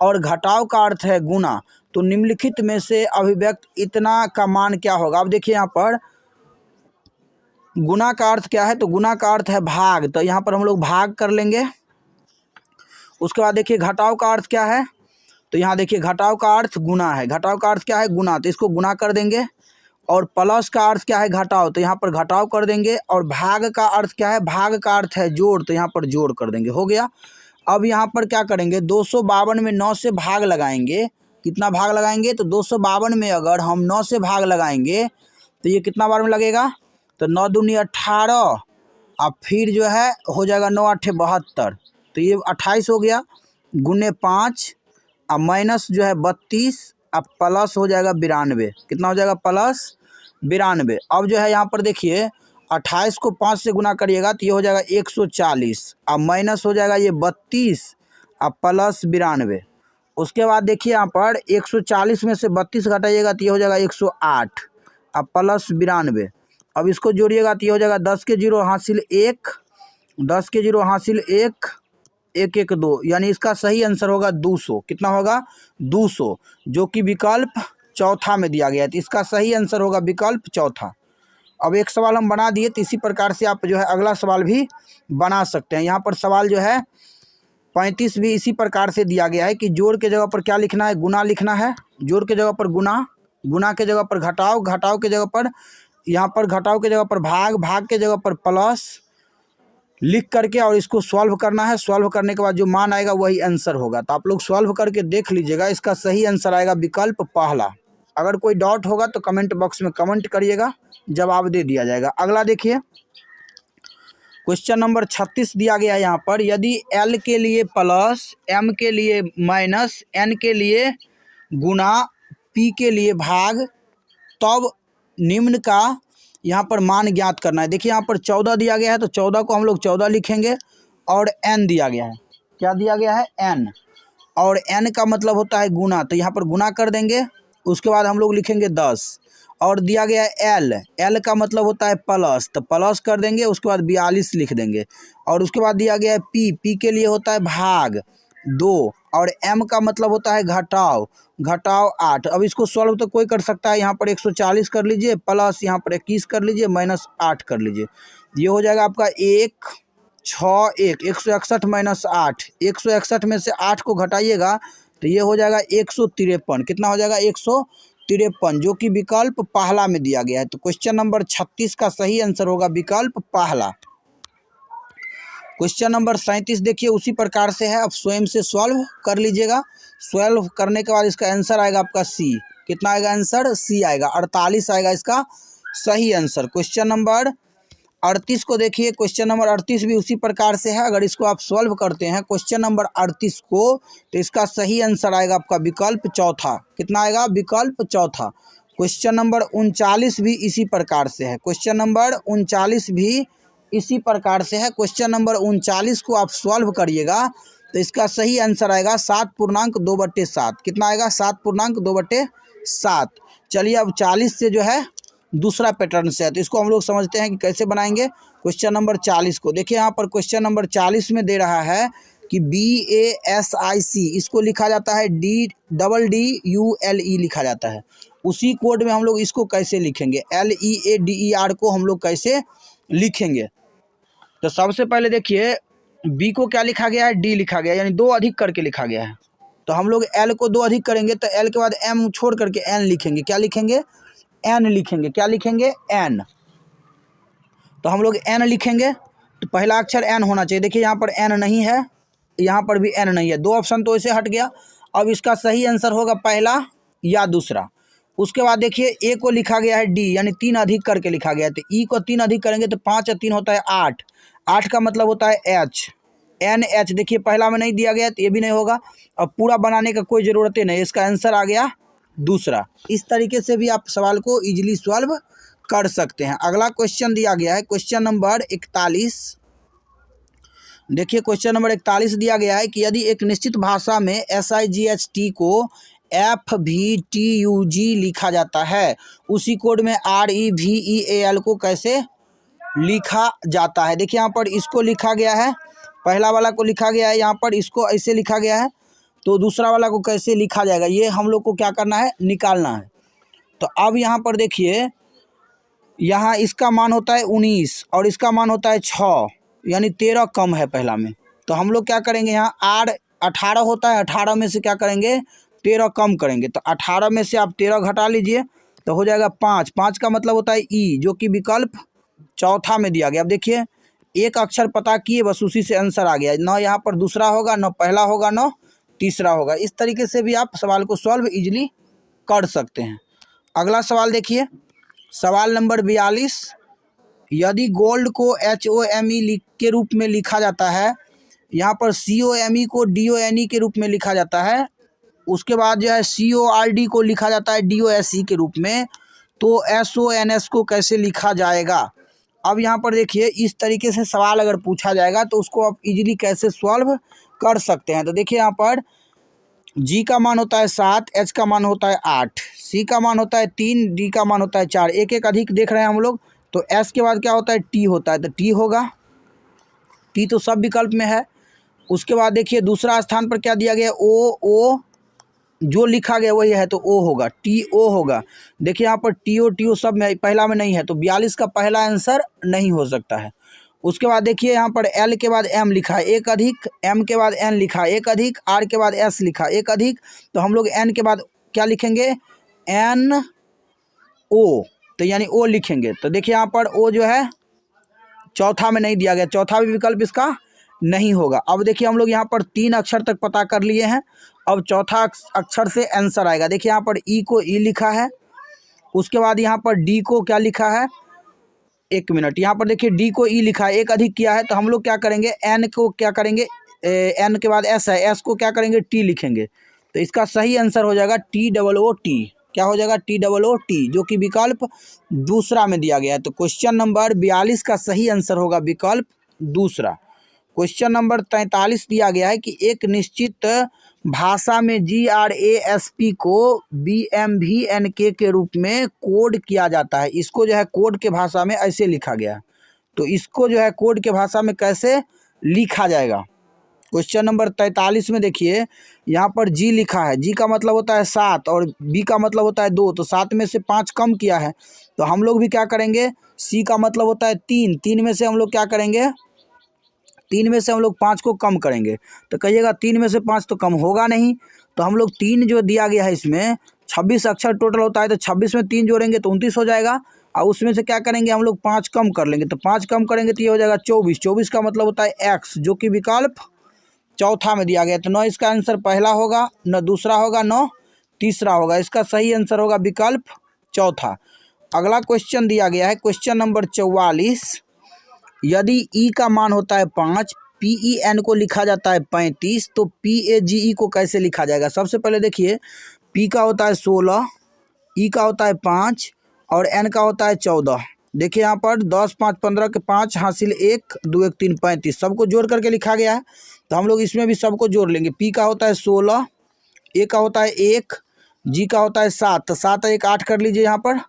A: और घटाव का अर्थ है गुना, तो निम्नलिखित में से अभिव्यक्ति इतना का मान क्या होगा। अब देखिए यहाँ पर गुना का अर्थ क्या है, तो गुना का अर्थ है भाग, तो यहाँ पर हम लोग भाग कर लेंगे। उसके बाद देखिए घटाव का अर्थ क्या है, तो यहाँ देखिए घटाव का अर्थ गुना है। घटाव का अर्थ क्या है, गुना, तो इसको गुना कर देंगे। और प्लस का अर्थ क्या है, घटाव, तो यहाँ पर घटाव कर देंगे। और भाग का अर्थ क्या है, भाग का अर्थ है जोड़, तो यहाँ पर जोड़ कर देंगे। हो गया। अब यहाँ पर क्या करेंगे, 252 में 9 से भाग लगाएंगे। कितना भाग लगाएंगे, तो 252 में अगर हम 9 से भाग लगाएंगे तो ये कितना बार में लगेगा, तो 9 दूनी 18, और फिर जो है हो जाएगा 9 8 72, तो ये 28 हो गया, गुने 5, और माइनस जो है 32, अब प्लस हो जाएगा 92। कितना हो जाएगा, प्लस 92। अब जो है यहाँ पर देखिए 28 को 5 से गुना करिएगा तो ये हो जाएगा 140, अब माइनस हो जाएगा ये 32, अब प्लस 92। उसके बाद देखिए यहाँ पर 140 में से 32 घटाइएगा तो ये हो जाएगा 108, अब प्लस 92। अब इसको जोड़िएगा तो ये हो जाएगा 10 के 0 हासिल 1, 10 के 0 हासिल 1, 1 1 2, यानी इसका सही आंसर होगा 200। कितना होगा, 200, जो कि विकल्प चौथा में दिया गया है। तो इसका सही आंसर होगा विकल्प चौथा। अब एक सवाल हम बना दिए, तो इसी प्रकार से आप जो है अगला सवाल भी बना सकते हैं। यहाँ पर सवाल जो है 35 भी इसी प्रकार से दिया गया है कि जोड़ के जगह पर क्या लिखना है, गुना लिखना है। जोड़ के जगह पर गुना, गुना के जगह पर घटाव, घटाव के जगह पर यहाँ पर घटाव के जगह पर भाग, भाग के जगह पर प्लस लिख करके और इसको सॉल्व करना है। सॉल्व करने के बाद जो मान आएगा वही आंसर होगा। तो आप लोग सॉल्व करके देख लीजिएगा, इसका सही आंसर आएगा विकल्प पहला। अगर कोई डाउट होगा तो कमेंट बॉक्स में कमेंट करिएगा, जवाब दे दिया जाएगा। अगला देखिए, क्वेश्चन नंबर 36 दिया गया है यहाँ पर, यदि L के लिए प्लस, M के लिए माइनस, N के लिए गुना, P के लिए भाग, तब निम्न का यहाँ पर मान ज्ञात करना है। देखिए यहाँ पर 14 दिया गया है तो 14 को हम लोग 14 लिखेंगे और n दिया गया है। क्या दिया गया है? n। और n का मतलब होता है गुना, तो यहाँ पर गुना कर देंगे। उसके बाद हम लोग लिखेंगे 10। और दिया गया है l, l का मतलब होता है प्लस, तो प्लस कर देंगे। उसके बाद 42 लिख देंगे। और उसके बाद दिया गया है p, p के लिए होता है भाग 2। और m का मतलब होता है घटाव, घटाव 8। अब इसको सॉल्व तो कोई कर सकता है। यहाँ पर 140 कर लीजिए, प्लस यहाँ पर 21 कर लीजिए, माइनस 8 कर लीजिए। ये हो जाएगा आपका 1 6 1, 161 माइनस 8। 161 में से 8 को घटाइएगा तो ये हो जाएगा 153। कितना हो जाएगा? 153, जो कि विकल्प पहला में दिया गया है। तो क्वेश्चन नंबर 36 का सही आंसर होगा विकल्प पहला। क्वेश्चन नंबर 37 देखिए, उसी प्रकार से है, अब स्वयं से सॉल्व कर लीजिएगा। सॉल्व करने के बाद इसका आंसर आएगा आपका सी। कितना आएगा आंसर? सी आएगा। 48 आएगा इसका सही आंसर। क्वेश्चन नंबर 38 को देखिए, क्वेश्चन नंबर 38 भी उसी प्रकार से है। अगर इसको आप सॉल्व करते हैं क्वेश्चन नंबर 38 को, तो इसका सही आंसर आएगा आपका विकल्प चौथा। कितना आएगा? विकल्प चौथा। क्वेश्चन नंबर 39 भी इसी प्रकार से है। क्वेश्चन नंबर 39 भी इसी प्रकार से है। क्वेश्चन नंबर 39 को आप सॉल्व करिएगा तो इसका सही आंसर आएगा 7.2/7। कितना आएगा? 7.2/7। चलिए अब 40 से जो है दूसरा पैटर्न से है, तो इसको हम लोग समझते हैं कि कैसे बनाएंगे। क्वेश्चन नंबर 40 को देखिए, यहाँ पर क्वेश्चन नंबर 40 में दे रहा है कि BASIC, इसको लिखा जाता है DDULE लिखा जाता है। उसी कोड में हम लोग इसको कैसे लिखेंगे? LEADER को हम लोग कैसे लिखेंगे? तो सबसे पहले देखिए, बी को क्या लिखा गया है? डी लिखा गया है, यानी 2 अधिक करके लिखा गया है। तो हम लोग एल को 2 अधिक करेंगे तो एल के बाद एम छोड़ करके एन लिखेंगे। क्या लिखेंगे? एन लिखेंगे। क्या लिखेंगे? एन। तो हम लोग एन लिखेंगे तो पहला अक्षर एन होना चाहिए। देखिए यहाँ पर एन नहीं है, यहाँ पर भी एन नहीं है, 2 ऑप्शन तो ऐसे हट गया। अब इसका सही आंसर होगा पहला या दूसरा। उसके बाद देखिए, ए को लिखा गया है डी, यानी 3 अधिक करके लिखा गया है। तो ई को 3 अधिक करेंगे तो 5 और 3 होता है 8। 8 का मतलब होता है एच, NH। देखिए पहला में नहीं दिया गया तो ये भी नहीं होगा। अब पूरा बनाने का कोई ज़रूरत ही नहीं, इसका आंसर आ गया दूसरा। इस तरीके से भी आप सवाल को इजीली सॉल्व कर सकते हैं। अगला क्वेश्चन दिया गया है क्वेश्चन नंबर 41। देखिए क्वेश्चन नंबर 41 दिया गया है कि यदि एक निश्चित भाषा में SIGHT को FVTUG लिखा जाता है, उसी कोड में REVEAL को कैसे लिखा जाता है? देखिए यहाँ पर इसको लिखा गया है, पहला वाला को लिखा गया है, यहाँ पर इसको ऐसे लिखा गया है, तो दूसरा वाला को कैसे लिखा जाएगा ये हम लोग को क्या करना है? निकालना है। तो अब यहाँ पर देखिए, यहाँ इसका मान होता है 19 और इसका मान होता है 6, यानी 13 कम है पहला में। तो हम लोग क्या करेंगे? यहाँ R 18 होता है, 18 में से क्या करेंगे? 13 कम करेंगे। तो 18 में से आप 13 घटा लीजिए तो हो जाएगा 5। 5 का मतलब होता है ई, जो कि विकल्प चौथा में दिया गया। अब देखिए, एक अक्षर पता किए, बस उसी से आंसर आ गया। न यहाँ पर दूसरा होगा, न पहला होगा, न तीसरा होगा। इस तरीके से भी आप सवाल को सॉल्व इजीली कर सकते हैं। अगला सवाल देखिए, सवाल नंबर 42। यदि गोल्ड को HOME के रूप में लिखा जाता है, यहाँ पर COME को DONE के रूप में लिखा जाता है, उसके बाद जो है CORD को लिखा जाता है DOSE के रूप में, तो SONS को कैसे लिखा जाएगा? अब यहाँ पर देखिए, इस तरीके से सवाल अगर पूछा जाएगा तो उसको आप इजीली कैसे सॉल्व कर सकते हैं। तो देखिए यहाँ पर G का मान होता है 7, H का मान होता है 8, C का मान होता है 3, D का मान होता है 4। एक एक अधिक देख रहे हैं हम लोग। तो S के बाद क्या होता है? T होता है, तो T होगा। T तो सब विकल्प में है। उसके बाद देखिए दूसरा स्थान पर क्या दिया गया? O जो लिखा गया वही है, तो O होगा, TO होगा। देखिए यहाँ पर TO सब में, पहला में नहीं है, तो 42 का पहला आंसर नहीं हो सकता है। उसके बाद देखिए यहाँ पर L के बाद M लिखा है, एक अधिक, M के बाद N लिखा है, एक अधिक, R के बाद S लिखा है, एक अधिक, तो हम लोग N के बाद क्या लिखेंगे? NO। तो यानी ओ लिखेंगे। तो देखिए यहाँ पर ओ जो है चौथा में नहीं दिया गया, चौथा भी विकल्प इसका नहीं होगा। अब देखिए हम लोग यहाँ पर 3 अक्षर तक पता कर लिए हैं। अब चौथा अक्षर से आंसर आएगा। देखिए यहाँ पर ई को ई लिखा है, उसके बाद यहाँ पर डी को क्या लिखा है, एक मिनट, यहाँ पर देखिए डी को ई लिखा है, एक अधिक किया है, तो हम लोग क्या करेंगे, एन को क्या करेंगे, एन के बाद एस है, एस को क्या करेंगे, टी लिखेंगे। तो इसका सही आंसर हो जाएगा TOOT। क्या हो जाएगा, TOOT, जो कि विकल्प दूसरा में दिया गया है। तो क्वेश्चन नंबर 42 का सही आंसर होगा विकल्प दूसरा। क्वेश्चन नंबर 43 दिया गया है कि एक निश्चित भाषा में GRASP को BMVNK के रूप में कोड किया जाता है। इसको जो है कोड के भाषा में ऐसे लिखा गया है। तो इसको जो है कोड के भाषा में कैसे लिखा जाएगा। क्वेश्चन नंबर 43 में देखिए यहाँ पर जी लिखा है, जी का मतलब होता है 7 और बी का मतलब होता है 2, तो 7 में से 5 कम किया है। तो हम लोग भी क्या करेंगे, सी का मतलब होता है 3, 3 में से हम लोग क्या करेंगे, 3 में से हम लोग 5 को कम करेंगे। तो कहिएगा 3 में से 5 तो कम होगा नहीं, तो हम लोग 3 जो दिया गया है इसमें 26 अक्षर टोटल होता है, तो 26 में 3 जोड़ेंगे तो 29 हो जाएगा। और उसमें से क्या करेंगे, हम लोग 5 कम कर लेंगे, तो 5 कम करेंगे तो ये हो जाएगा 24, 24 का मतलब होता है एक्स, जो कि विकल्प चौथा में दिया गया। तो न इसका आंसर पहला होगा, न दूसरा होगा, न तीसरा होगा। इसका सही आंसर होगा विकल्प चौथा। अगला क्वेश्चन दिया गया है क्वेश्चन नंबर 44। यदि ई का मान होता है 5, PEN को लिखा जाता है 35, तो PAGE को कैसे लिखा जाएगा। सबसे पहले देखिए पी का होता है 16, ई का होता है 5 और एन का होता है 14। देखिए यहाँ पर 10, 5, 15 के 5 हासिल 1, 2, 1, 3, 35 सबको जोड़ करके लिखा गया है। तो हम लोग इसमें भी सबको जोड़ लेंगे। पी का होता है 16, ए का होता है 1, जी का होता है 7, तो 7 1 8 कर लीजिए यहाँ पर,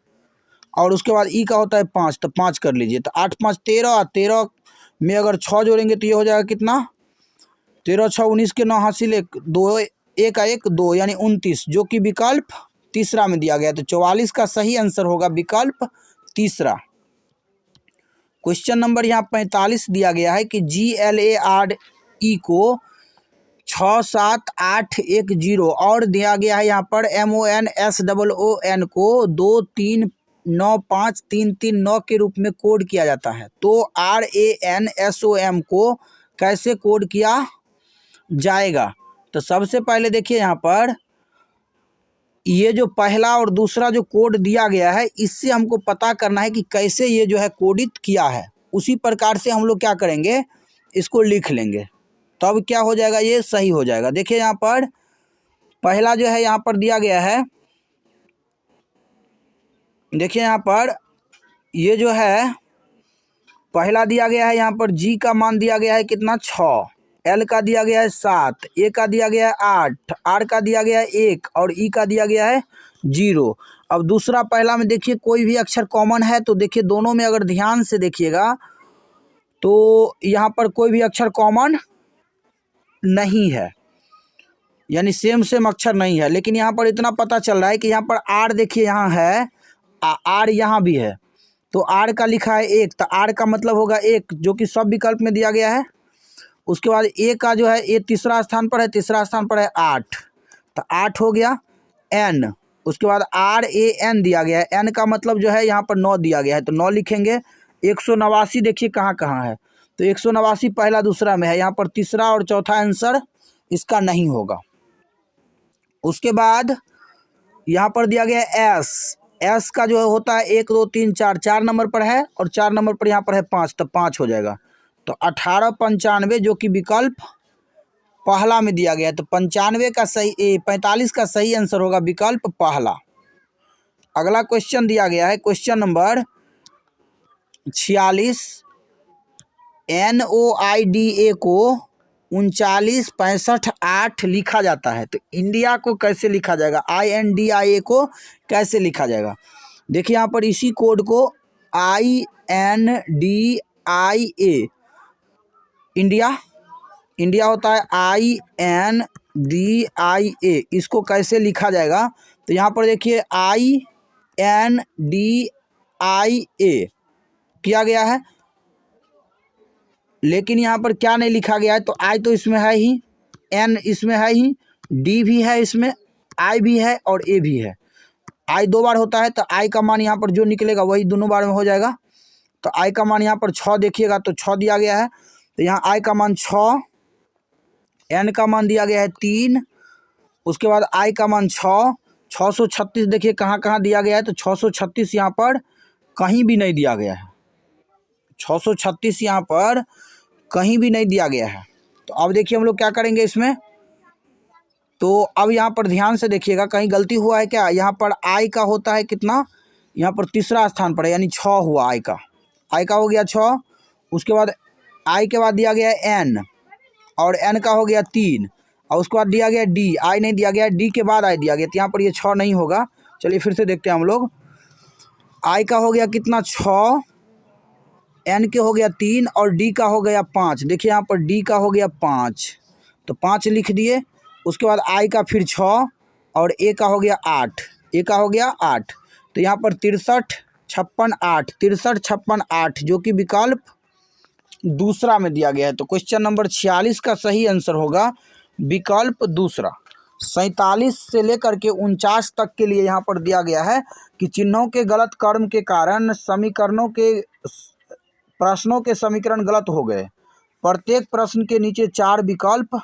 A: और उसके बाद ई का होता है 5, तो 5 कर लीजिए। तो 8 5 13, 13 में अगर 6 जोड़ेंगे तो ये हो जाएगा कितना, 13 6 19 के 9 हासिल 1, 2 1 का 1 2, यानी 29, जो कि विकल्प तीसरा में दिया गया। तो 44 का सही आंसर होगा विकल्प तीसरा। क्वेश्चन नंबर यहाँ 45 दिया गया है कि GLARE को 67810 और दिया गया है यहाँ पर MONSOON को 2395339 के रूप में कोड किया जाता है। तो RANSOM को कैसे कोड किया जाएगा। तो सबसे पहले देखिए यहाँ पर ये जो पहला और दूसरा जो कोड दिया गया है, इससे हमको पता करना है कि कैसे ये जो है कोडित किया है। उसी प्रकार से हम लोग क्या करेंगे, इसको लिख लेंगे, तब क्या हो जाएगा, ये सही हो जाएगा। देखिए यहाँ पर पहला जो है यहाँ पर दिया गया है, देखिए यहाँ पर ये जो है पहला दिया गया है, यहाँ पर जी का मान दिया गया है कितना 6, एल का दिया गया है 7, ए का दिया गया है 8, आर का दिया गया है 1 और ई का दिया गया है 0। अब दूसरा पहला में देखिए कोई भी अक्षर कॉमन है, तो देखिए दोनों में अगर ध्यान से देखिएगा तो यहाँ पर कोई भी अक्षर कॉमन नहीं है, यानी सेम सेम अक्षर नहीं है। लेकिन यहाँ पर इतना पता चल रहा है कि यहाँ पर आर देखिए यहाँ है, आर यहाँ भी है, तो आर का लिखा है 1, तो आर का मतलब होगा 1, जो कि सब विकल्प में दिया गया है। उसके बाद ए का जो है, ए तीसरा स्थान पर है, तीसरा स्थान पर है 8, तो 8 हो गया। एन, उसके बाद RAN दिया गया है, एन का मतलब जो है यहाँ पर 9 दिया गया है, तो 9 लिखेंगे। 189 देखिए कहाँ कहाँ है, तो 189 पहला दूसरा में है, यहाँ पर तीसरा और चौथा आंसर इसका नहीं होगा। उसके बाद यहाँ पर दिया गया है एस का जो होता है 1 2 3 4, 4 नंबर पर है और 4 नंबर पर यहाँ पर है 5, तो 5 हो जाएगा। तो 1895 जो कि विकल्प पहला में दिया गया है, तो 45 का सही आंसर होगा विकल्प पहला। अगला क्वेश्चन दिया गया है क्वेश्चन नंबर 46। NOIDA को 3965 लिखा जाता है, तो इंडिया को कैसे लिखा जाएगा, INDIA को कैसे लिखा जाएगा। देखिए यहाँ पर इसी कोड को INDIA, इंडिया होता है INDIA, इसको कैसे लिखा जाएगा। तो यहाँ पर देखिए INDIA किया गया है, लेकिन यहाँ पर क्या नहीं लिखा गया है, तो आई तो इसमें है ही, एन इसमें है ही, डी भी है इसमें, आई भी है और ए भी है। आई 2 बार होता है तो आई का मान यहाँ पर जो निकलेगा वही दोनों बार में हो जाएगा। तो आई का मान यहाँ पर 6 देखिएगा तो 6 दिया गया है, तो यहाँ आई का मान 6, एन का मान दिया गया है 3, उसके बाद आई का मान 6, 636 देखिए कहाँ कहाँ दिया गया है, तो 636 यहाँ पर कहीं भी नहीं दिया गया है, 636 यहाँ पर कहीं भी नहीं दिया गया है। तो अब देखिए हम लोग क्या करेंगे इसमें, तो अब यहाँ पर ध्यान से देखिएगा कहीं गलती हुआ है क्या। यहाँ पर आई का होता है कितना, यहाँ पर तीसरा स्थान पर है, यानी 6 हुआ आई का हो गया 6। उसके बाद आई के बाद दिया गया है एन, और एन का हो गया 3, और उसके बाद दिया गया डी, आई नहीं दिया गया, डी के बाद आई दिया गया, तो यहाँ पर ये 6 नहीं होगा। चलिए फिर से देखते हैं हम लोग। आई का हो गया कितना 6, एन के हो गया 3, और डी का हो गया 5। देखिए यहाँ पर डी का हो गया 5, तो 5 लिख दिए। उसके बाद आई का फिर 6, और ए का हो गया 8, ए का हो गया 8। तो यहाँ पर 63, 56, 8, 63, 56, 8 जो कि विकल्प दूसरा में दिया गया है। तो क्वेश्चन नंबर 46 का सही आंसर होगा विकल्प दूसरा। 47 से लेकर के 49 तक के लिए यहाँ पर दिया गया है कि चिन्हों के गलत कर्म के कारण प्रश्नों के समीकरण गलत हो गए। प्रत्येक प्रश्न के नीचे 4 विकल्प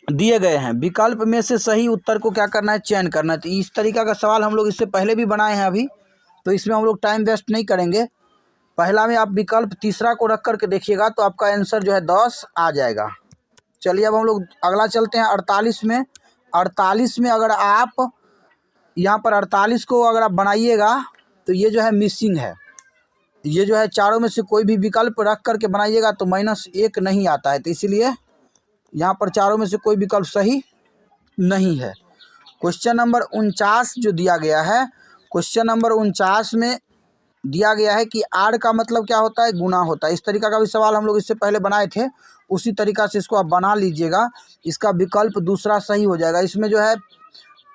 A: दिए गए हैं, विकल्प में से सही उत्तर को क्या करना है, चयन करना है। तो इस तरीका का सवाल हम लोग इससे पहले भी बनाए हैं अभी, तो इसमें हम लोग टाइम वेस्ट नहीं करेंगे। पहला में आप विकल्प तीसरा को रख करके देखिएगा तो आपका आंसर जो है 10 आ जाएगा। चलिए अब हम लोग अगला चलते हैं 48 में। 48 में अगर आप यहाँ पर 48 को अगर आप बनाइएगा तो ये जो है मिसिंग है, ये जो है चारों में से कोई भी विकल्प रख करके बनाइएगा तो -1 नहीं आता है, तो इसीलिए यहाँ पर चारों में से कोई विकल्प सही नहीं है। क्वेश्चन नंबर 49 जो दिया गया है, क्वेश्चन नंबर 49 में दिया गया है कि आर का मतलब क्या होता है, गुना होता है। इस तरीका का भी सवाल हम लोग इससे पहले बनाए थे, उसी तरीका से इसको आप बना लीजिएगा, इसका विकल्प दूसरा सही हो जाएगा। इसमें जो है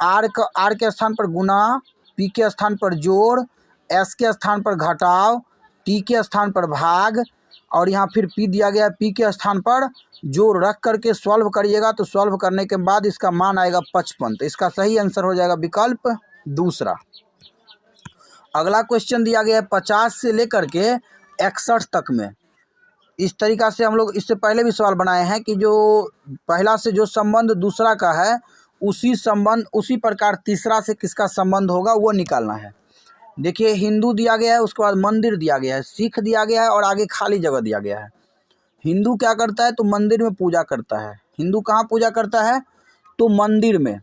A: आर के स्थान पर गुना, पी के स्थान पर जोड़, एस के स्थान पर घटाव, टी के स्थान पर भाग, और यहाँ फिर पी दिया गया है, पी के स्थान पर जोड़ रख करके सॉल्व करिएगा तो सॉल्व करने के बाद इसका मान आएगा 55। तो इसका सही आंसर हो जाएगा विकल्प दूसरा। अगला क्वेश्चन दिया गया है 50 से लेकर के 61 तक में। इस तरीका से हम लोग इससे पहले भी सवाल बनाए हैं कि जो पहला से जो संबंध दूसरा का है उसी प्रकार तीसरा से किसका संबंध होगा वो निकालना है। देखिए हिंदू दिया गया है, उसके बाद मंदिर दिया गया है, सिख दिया गया है और आगे खाली जगह दिया गया है। हिंदू क्या करता है तो मंदिर में पूजा करता है। हिंदू कहाँ पूजा करता है तो मंदिर में।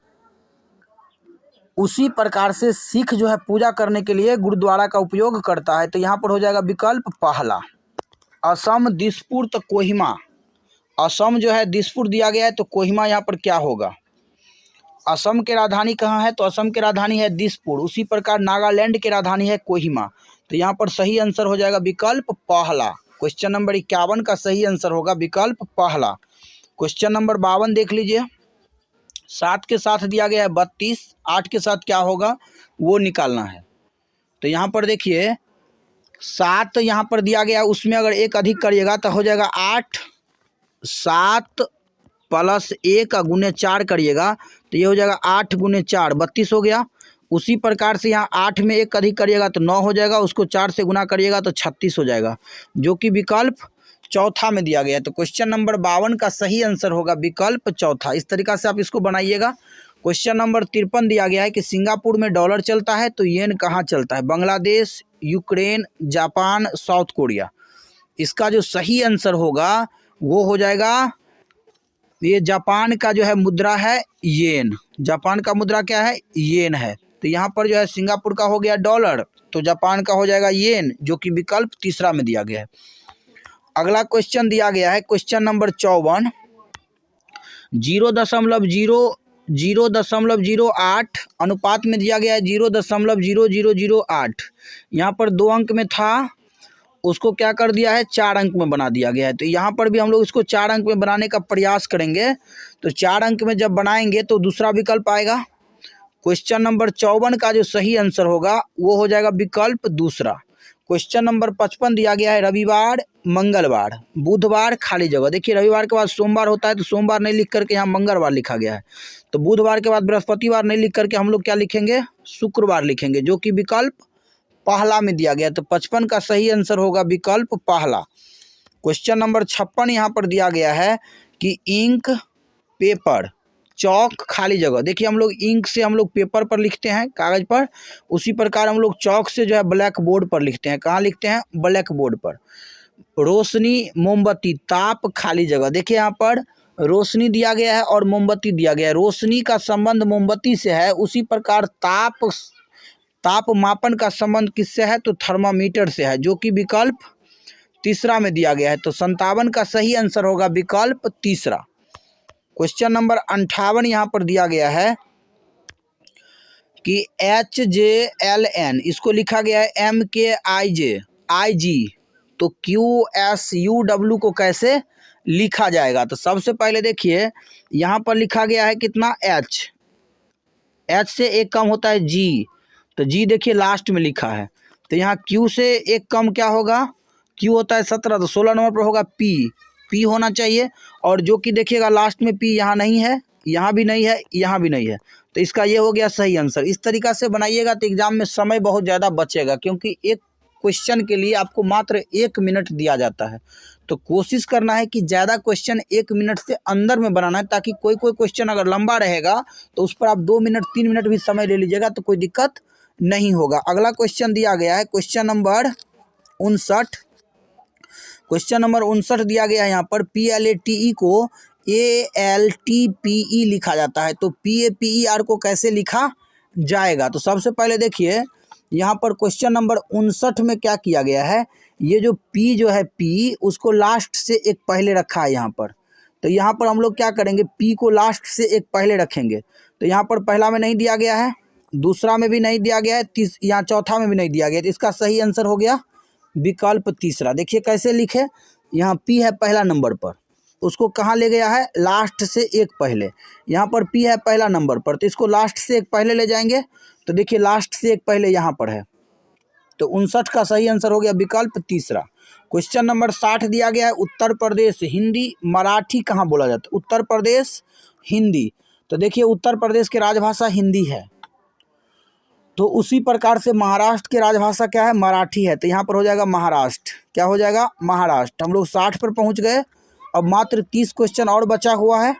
A: उसी प्रकार से सिख जो है पूजा करने के लिए गुरुद्वारा का उपयोग करता है। तो यहाँ पर हो जाएगा विकल्प पहला। असम, दिसपुर तो कोहिमा। असम जो है दिसपुर दिया गया है तो कोहिमा यहाँ पर क्या होगा। असम की राजधानी कहाँ है तो असम की राजधानी है दिसपुर। उसी प्रकार नागालैंड की राजधानी है कोहिमा। तो यहाँ पर सही आंसर हो जाएगा विकल्प पहला। क्वेश्चन नंबर 51 का सही आंसर होगा विकल्प पहला। क्वेश्चन नंबर 52 देख लीजिए। 7 के साथ दिया गया है 32, 8 के साथ क्या होगा वो निकालना है। तो यहाँ पर देखिए 7 यहाँ पर दिया गया, उसमें अगर एक अधिक करिएगा तो हो जाएगा 8। 7 + 1 गुने 4 करिएगा तो ये हो जाएगा 8 × 4 32 हो गया। उसी प्रकार से यहाँ 8 में 1 अधिक करिएगा तो 9 हो जाएगा, उसको 4 से गुना करिएगा तो 36 हो जाएगा, जो कि विकल्प चौथा में दिया गया है। तो क्वेश्चन नंबर 52 का सही आंसर होगा विकल्प चौथा। इस तरीका से आप इसको बनाइएगा। क्वेश्चन नंबर 53 दिया गया है कि सिंगापुर में डॉलर चलता है तो येन कहाँ चलता है, Bangladesh, Ukraine, Japan, south Korea. इसका जो सही आंसर होगा वो हो जाएगा, ये जापान का जो है मुद्रा है येन। जापान का मुद्रा क्या है येन है। तो यहाँ पर जो है सिंगापुर का हो गया डॉलर, तो जापान का हो जाएगा येन, जो कि विकल्प तीसरा में दिया गया है। अगला क्वेश्चन दिया गया है क्वेश्चन नंबर 54। 0.008 अनुपात में दिया गया है 0.0008। यहाँ पर 2 अंक में था, उसको क्या कर दिया है 4 अंक में बना दिया गया है। तो यहाँ पर भी हम लोग इसको 4 अंक में बनाने का प्रयास करेंगे। तो 4 अंक में जब बनाएंगे तो दूसरा विकल्प आएगा। क्वेश्चन नंबर 54 का जो सही आंसर होगा वो हो जाएगा विकल्प दूसरा। क्वेश्चन नंबर 55 दिया गया है रविवार, मंगलवार, बुधवार खाली जगह। देखिए रविवार के बाद सोमवार होता है तो सोमवार नहीं लिख करके यहाँ मंगलवार लिखा गया है। तो बुधवार के बाद बृहस्पतिवार नहीं लिख करके हम लोग क्या लिखेंगे, शुक्रवार लिखेंगे, जो कि विकल्प पहला में दिया गया है। तो 55 का सही आंसर होगा विकल्प पहला। क्वेश्चन नंबर 56 यहाँ पर दिया गया है कि इंक, पेपर, चौक खाली जगह। देखिए हम लोग इंक से हम लोग पेपर पर लिखते हैं, कागज पर, उसी प्रकार हम लोग चौक से जो है ब्लैक बोर्ड पर लिखते हैं। कहाँ लिखते हैं, ब्लैक बोर्ड पर। रोशनी, मोमबत्ती, ताप खाली जगह। देखिए यहाँ पर रोशनी दिया गया है और मोमबत्ती दिया गया है। रोशनी का संबंध मोमबत्ती से है, उसी प्रकार ताप मापन का संबंध किससे है, तो थर्मामीटर से है, जो कि विकल्प तीसरा में दिया गया है। तो 57 का सही आंसर होगा विकल्प तीसरा। क्वेश्चन नंबर 58 यहाँ पर दिया गया है कि HJLN, इसको लिखा गया है MKIG, तो QSUW को कैसे लिखा जाएगा। तो सबसे पहले देखिए यहाँ पर लिखा गया है कितना, H से एक कम होता है G, तो G देखिए लास्ट में लिखा है। तो यहाँ Q से एक कम क्या होगा, Q होता है 17, तो 16 नंबर पर होगा P होना चाहिए। और जो कि देखिएगा लास्ट में P यहाँ नहीं है, यहाँ भी नहीं है, यहाँ भी नहीं है, तो इसका ये हो गया सही आंसर। इस तरीक़ा से बनाइएगा तो एग्जाम में समय बहुत ज़्यादा बचेगा, क्योंकि एक क्वेश्चन के लिए आपको मात्र 1 मिनट दिया जाता है। तो कोशिश करना है कि ज़्यादा क्वेश्चन 1 मिनट से अंदर में बनाना है, ताकि कोई क्वेश्चन अगर लंबा रहेगा तो उस पर आप 2 मिनट 3 मिनट भी समय ले लीजिएगा तो कोई दिक्कत नहीं होगा। अगला क्वेश्चन दिया गया है क्वेश्चन नंबर 59। क्वेश्चन नंबर 59 दिया गया है यहाँ पर PLATE को ALTPE लिखा जाता है। तो PAPER को कैसे लिखा जाएगा। तो सबसे पहले देखिए यहाँ पर क्वेश्चन नंबर 59 में क्या किया गया है, ये जो P जो है P, उसको लास्ट से एक पहले रखा है यहाँ पर। तो यहाँ पर हम लोग क्या करेंगे, P को लास्ट से एक पहले रखेंगे। तो यहाँ पर पहला में नहीं दिया गया है, दूसरा में भी नहीं दिया गया है, यहाँ चौथा में भी नहीं दिया गया। तो इसका सही आंसर हो गया विकल्प तीसरा। देखिए कैसे लिखे, यहाँ P है पहला नंबर पर, उसको कहाँ ले गया है, लास्ट से एक पहले। यहाँ पर P है पहला नंबर पर, तो इसको लास्ट से एक पहले ले जाएंगे। तो देखिए लास्ट से एक पहले यहाँ पर है, तो 59 का सही आंसर हो गया विकल्प तीसरा। क्वेश्चन नंबर 60 दिया गया है उत्तर प्रदेश हिंदी मराठी कहाँ बोला जाता है। उत्तर प्रदेश हिंदी, तो देखिए उत्तर प्रदेश की राजभाषा हिंदी है, तो उसी प्रकार से महाराष्ट्र की राजभाषा क्या है, मराठी है। तो यहाँ पर हो जाएगा महाराष्ट्र, क्या हो जाएगा, महाराष्ट्र। हम लोग 60 पर पहुँच गए। अब मात्र 30 क्वेश्चन और बचा हुआ है।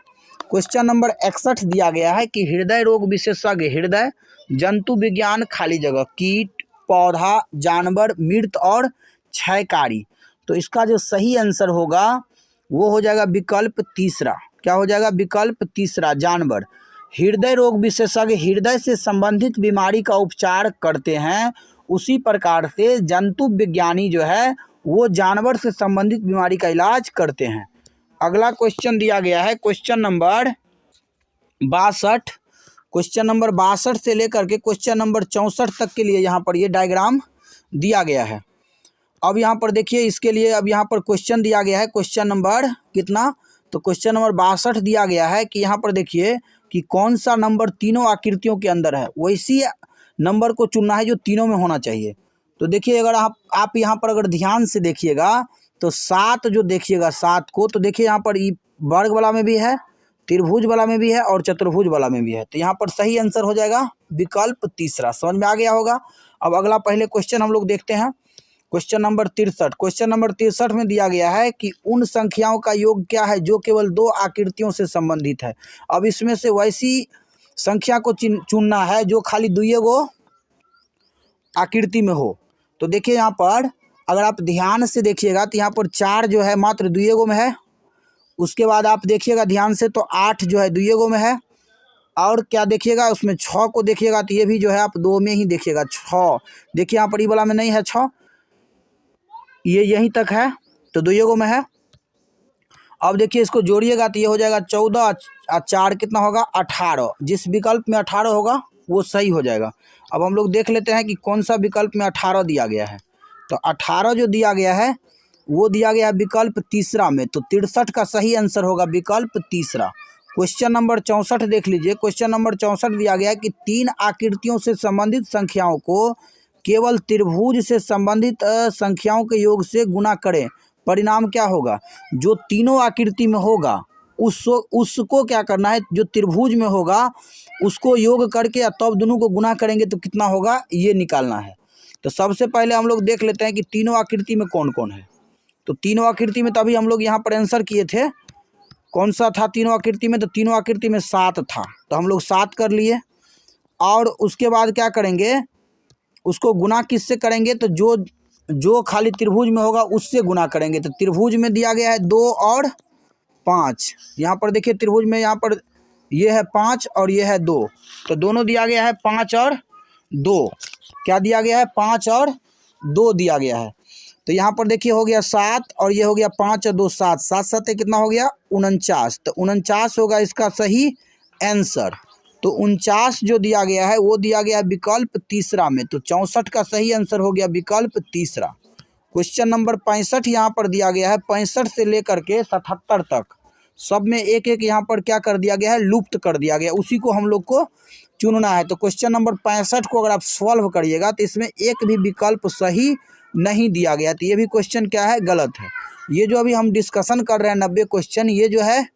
A: क्वेश्चन नंबर 61 दिया गया है कि हृदय रोग विशेषज्ञ, हृदय, जंतु विज्ञान खाली जगह, कीट, पौधा, जानवर, मृत और क्षयकारी। तो इसका जो सही आंसर होगा वो हो जाएगा विकल्प तीसरा। क्या हो जाएगा, विकल्प तीसरा, जानवर। हृदय रोग विशेषज्ञ हृदय से संबंधित बीमारी का उपचार करते हैं, उसी प्रकार से जंतु विज्ञानी जो है वो जानवर से संबंधित बीमारी का इलाज करते हैं। अगला क्वेश्चन दिया गया है क्वेश्चन नंबर 62। क्वेश्चन नंबर 62 से लेकर के क्वेश्चन नंबर 64 तक के लिए यहाँ पर ये डायग्राम दिया गया है। अब यहाँ पर देखिए इसके लिए अब यहाँ पर क्वेश्चन दिया गया है क्वेश्चन नंबर कितना, तो क्वेश्चन नंबर 62 दिया गया है कि यहाँ पर देखिए कि कौन सा नंबर तीनों आकृतियों के अंदर है, वैसी नंबर को चुनना है जो तीनों में होना चाहिए। तो देखिए अगर आप यहाँ पर अगर ध्यान से देखिएगा तो 7 जो देखिएगा 7 को, तो देखिए यहाँ पर वर्ग वाला में भी है, त्रिभुज वाला में भी है और चतुर्भुज वाला में भी है। तो यहाँ पर सही आंसर हो जाएगा विकल्प तीसरा। समझ में आ गया होगा। अब अगला पहले क्वेश्चन हम लोग देखते हैं क्वेश्चन नंबर 63। क्वेश्चन नंबर 63 में दिया गया है कि उन संख्याओं का योग क्या है जो केवल 2 आकृतियों से संबंधित है। अब इसमें से वैसी संख्या को चुनना है जो खाली 2 आकृति में हो। तो देखिए यहाँ पर अगर आप ध्यान से देखिएगा तो यहाँ पर 4 जो है मात्र 2 में है। उसके बाद आप देखिएगा ध्यान से तो 8 जो है 2 में है। और क्या देखिएगा उसमें 6 को देखिएगा तो ये भी जो है आप 2 में ही देखिएगा। 6 देखिए यहाँ पर ये वाला में नहीं है 6, ये यहीं तक है तो 2 में है। अब देखिए इसको जोड़िएगा तो ये हो जाएगा 14 और 4 कितना होगा 18। जिस विकल्प में 18 होगा वो सही हो जाएगा। अब हम लोग देख लेते हैं कि कौन सा विकल्प में 18 दिया गया है। तो 18 जो दिया गया है वो दिया गया है विकल्प तीसरा में। तो 63 का सही आंसर होगा विकल्प तीसरा। क्वेश्चन नंबर 64 देख लीजिए। क्वेश्चन नंबर 64 दिया गया है कि 3 आकृतियों से संबंधित संख्याओं को केवल त्रिभुज से संबंधित संख्याओं के योग से गुना करें, परिणाम क्या होगा? जो तीनों आकृति में होगा उसको क्या करना है, जो त्रिभुज में होगा उसको योग करके तब दोनों को गुना करेंगे तो कितना होगा, ये निकालना है। तो सबसे पहले हम लोग देख लेते हैं कि तीनों आकृति में कौन कौन है। तो तीनों आकृति में तभी हम लोग यहाँ पर आंसर किए थे, कौन सा था तीनों आकृति में? तो तीनों आकृति में 7 था, तो हम लोग 7 कर लिए। और उसके बाद क्या करेंगे, उसको गुना किससे करेंगे? तो जो खाली त्रिभुज में होगा उससे गुना करेंगे। तो त्रिभुज में दिया गया है 2 और 5। यहाँ पर देखिए त्रिभुज में यहाँ पर ये है 5 और ये है 2, तो दोनों दिया गया है 5 और 2। क्या दिया गया है? 5 और 2 दिया गया है। तो यहाँ पर देखिए हो गया 7 और ये हो गया 5 और 2 7, 7 7 कितना हो गया? 49। तो 49 होगा इसका सही आंसर। तो 49 जो दिया गया है वो दिया गया है विकल्प तीसरा में। तो 64 का सही आंसर हो गया विकल्प तीसरा। क्वेश्चन नंबर 65 यहाँ पर दिया गया है, 65 से लेकर के 77 तक सब में एक एक यहाँ पर क्या कर दिया गया है, लुप्त कर दिया गया, उसी को हम लोग को चुनना है। तो क्वेश्चन नंबर 65 को अगर आप सॉल्व करिएगा तो इसमें एक भी विकल्प सही नहीं दिया गया, तो ये भी क्वेश्चन क्या है, गलत है। ये जो अभी हम डिस्कशन कर रहे हैं 90 क्वेश्चन, ये जो है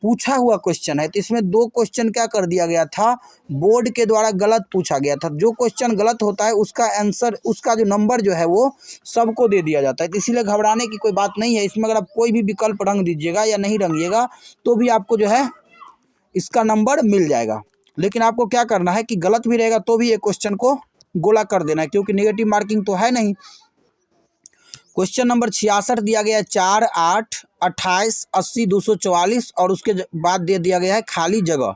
A: पूछा हुआ क्वेश्चन है। तो इसमें 2 क्वेश्चन क्या कर दिया गया था, बोर्ड के द्वारा गलत पूछा गया था। जो क्वेश्चन गलत होता है उसका आंसर, उसका जो नंबर जो है वो सबको दे दिया जाता है। तो इसीलिए घबराने की कोई बात नहीं है। इसमें अगर आप कोई भी विकल्प रंग दीजिएगा या नहीं रंगिएगा तो भी आपको जो है इसका नंबर मिल जाएगा। लेकिन आपको क्या करना है कि गलत भी रहेगा तो भी एक क्वेश्चन को गोला कर देना है, क्योंकि नेगेटिव मार्किंग तो है नहीं। क्वेश्चन नंबर 66 दिया गया है 4 8 28 80 244 और उसके बाद दे दिया गया है खाली जगह।